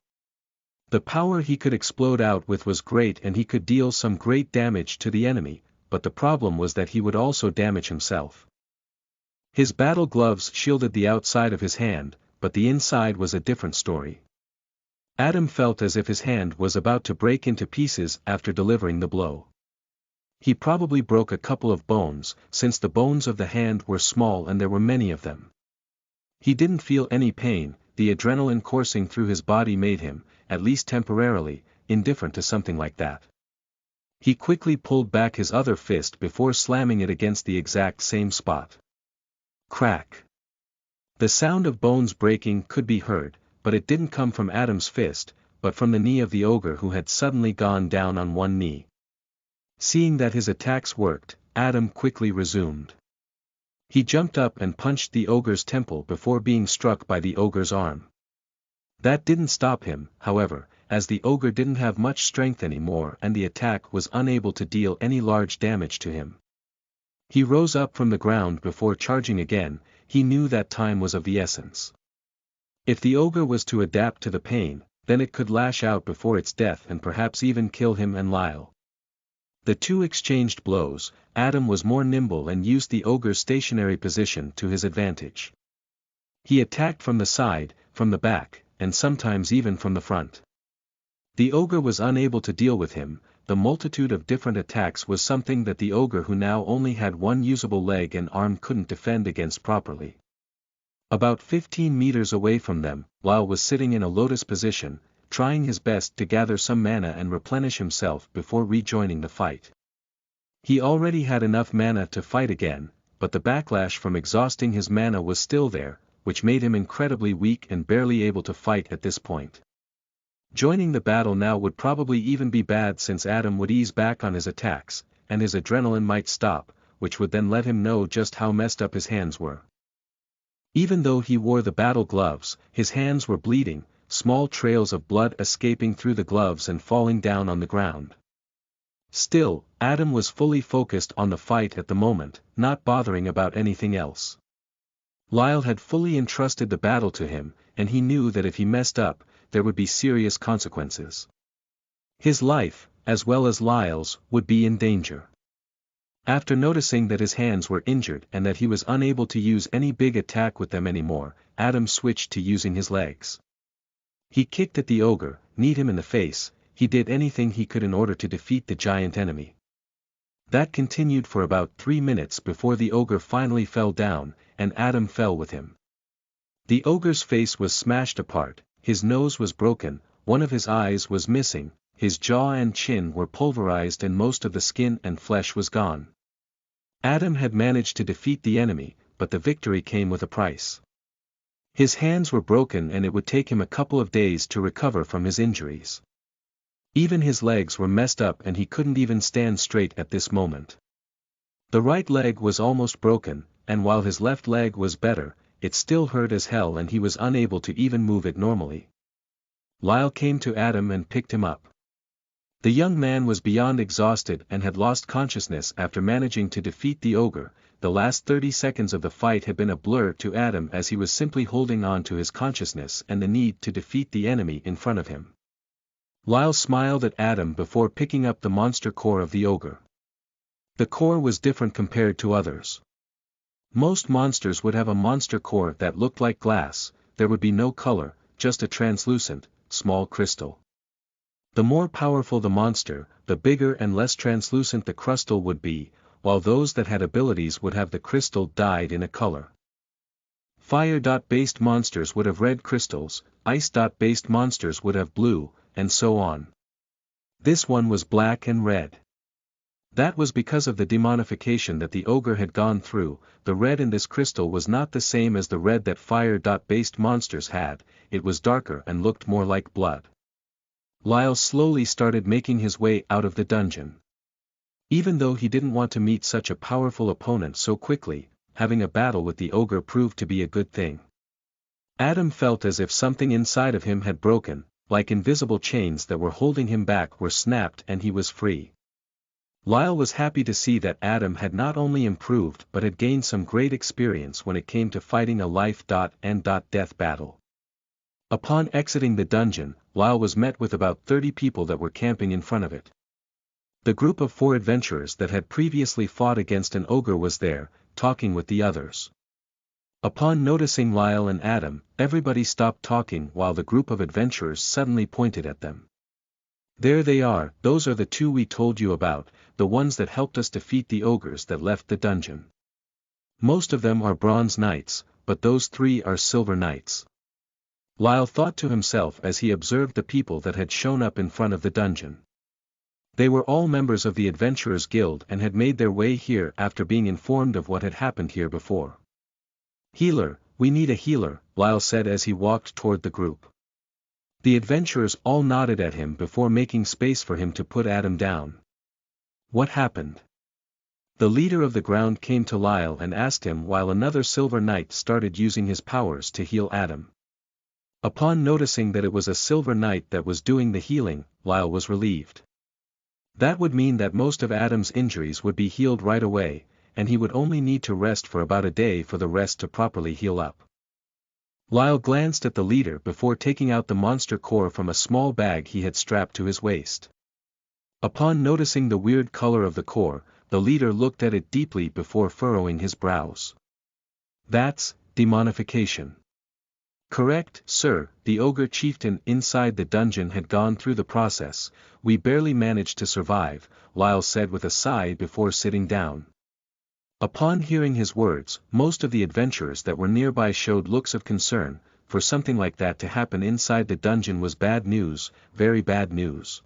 The power he could explode out with was great and he could deal some great damage to the enemy, but the problem was that he would also damage himself. His battle gloves shielded the outside of his hand, but the inside was a different story. Adam felt as if his hand was about to break into pieces after delivering the blow. He probably broke a couple of bones, since the bones of the hand were small and there were many of them. He didn't feel any pain, the adrenaline coursing through his body made him, at least temporarily, indifferent to something like that. He quickly pulled back his other fist before slamming it against the exact same spot. Crack! The sound of bones breaking could be heard, but it didn't come from Adam's fist, but from the knee of the ogre who had suddenly gone down on one knee. Seeing that his attacks worked, Adam quickly resumed. He jumped up and punched the ogre's temple before being struck by the ogre's arm. That didn't stop him, however, as the ogre didn't have much strength anymore and the attack was unable to deal any large damage to him. He rose up from the ground before charging again. He knew that time was of the essence. If the ogre was to adapt to the pain, then it could lash out before its death and perhaps even kill him and Lyle. The two exchanged blows. Adam was more nimble and used the ogre's stationary position to his advantage. He attacked from the side, from the back, and sometimes even from the front. The ogre was unable to deal with him. The multitude of different attacks was something that the ogre who now only had one usable leg and arm couldn't defend against properly. About 15 meters away from them, Lyle was sitting in a lotus position, trying his best to gather some mana and replenish himself before rejoining the fight. He already had enough mana to fight again, but the backlash from exhausting his mana was still there, which made him incredibly weak and barely able to fight at this point. Joining the battle now would probably even be bad since Adam would ease back on his attacks, and his adrenaline might stop, which would then let him know just how messed up his hands were. Even though he wore the battle gloves, his hands were bleeding, small trails of blood escaping through the gloves and falling down on the ground. Still, Adam was fully focused on the fight at the moment, not bothering about anything else. Lyle had fully entrusted the battle to him, and he knew that if he messed up, there would be serious consequences. His life, as well as Lyle's, would be in danger. After noticing that his hands were injured and that he was unable to use any big attack with them anymore, Adam switched to using his legs. He kicked at the ogre, kneed him in the face. He did anything he could in order to defeat the giant enemy. That continued for about 3 minutes before the ogre finally fell down, and Adam fell with him. The ogre's face was smashed apart, his nose was broken, one of his eyes was missing, his jaw and chin were pulverized and most of the skin and flesh was gone. Adam had managed to defeat the enemy, but the victory came with a price. His hands were broken and it would take him a couple of days to recover from his injuries. Even his legs were messed up and he couldn't even stand straight at this moment. The right leg was almost broken, and while his left leg was better, it still hurt as hell and he was unable to even move it normally. Lyle came to Adam and picked him up. The young man was beyond exhausted and had lost consciousness after managing to defeat the ogre. The last 30 seconds of the fight had been a blur to Adam as he was simply holding on to his consciousness and the need to defeat the enemy in front of him. Lyle smiled at Adam before picking up the monster core of the ogre. The core was different compared to others. Most monsters would have a monster core that looked like glass. There would be no color, just a translucent, small crystal. The more powerful the monster, the bigger and less translucent the crystal would be, while those that had abilities would have the crystal dyed in a color. Fire-based monsters would have red crystals, ice-based monsters would have blue, and so on. This one was black and red. That was because of the demonification that the ogre had gone through. The red in this crystal was not the same as the red that fire-based monsters had, it was darker and looked more like blood. Lyle slowly started making his way out of the dungeon. Even though he didn't want to meet such a powerful opponent so quickly, having a battle with the ogre proved to be a good thing. Adam felt as if something inside of him had broken, like invisible chains that were holding him back were snapped and he was free. Lyle was happy to see that Adam had not only improved but had gained some great experience when it came to fighting a life-and-death battle. Upon exiting the dungeon, Lyle was met with about 30 people that were camping in front of it. The group of 4 adventurers that had previously fought against an ogre was there, talking with the others. Upon noticing Lyle and Adam, everybody stopped talking while the group of adventurers suddenly pointed at them. "There they are, those are the 2 we told you about, the ones that helped us defeat the ogres that left the dungeon. Most of them are bronze knights, but those 3 are silver knights." Lyle thought to himself as he observed the people that had shown up in front of the dungeon. They were all members of the Adventurers Guild and had made their way here after being informed of what had happened here before. "Healer, we need a healer," Lyle said as he walked toward the group. The adventurers all nodded at him before making space for him to put Adam down. What happened? The leader of the ground came to Lyle and asked him while another silver knight started using his powers to heal Adam. Upon noticing that it was a silver knight that was doing the healing, Lyle was relieved. That would mean that most of Adam's injuries would be healed right away, and he would only need to rest for about a day for the rest to properly heal up. Lyle glanced at the leader before taking out the monster core from a small bag he had strapped to his waist. Upon noticing the weird color of the core, the leader looked at it deeply before furrowing his brows. "That's demonification." "Correct, sir," the ogre chieftain inside the dungeon had gone through the process. "We barely managed to survive," Lyle said with a sigh before sitting down. Upon hearing his words, most of the adventurers that were nearby showed looks of concern, for something like that to happen inside the dungeon was bad news, very bad news.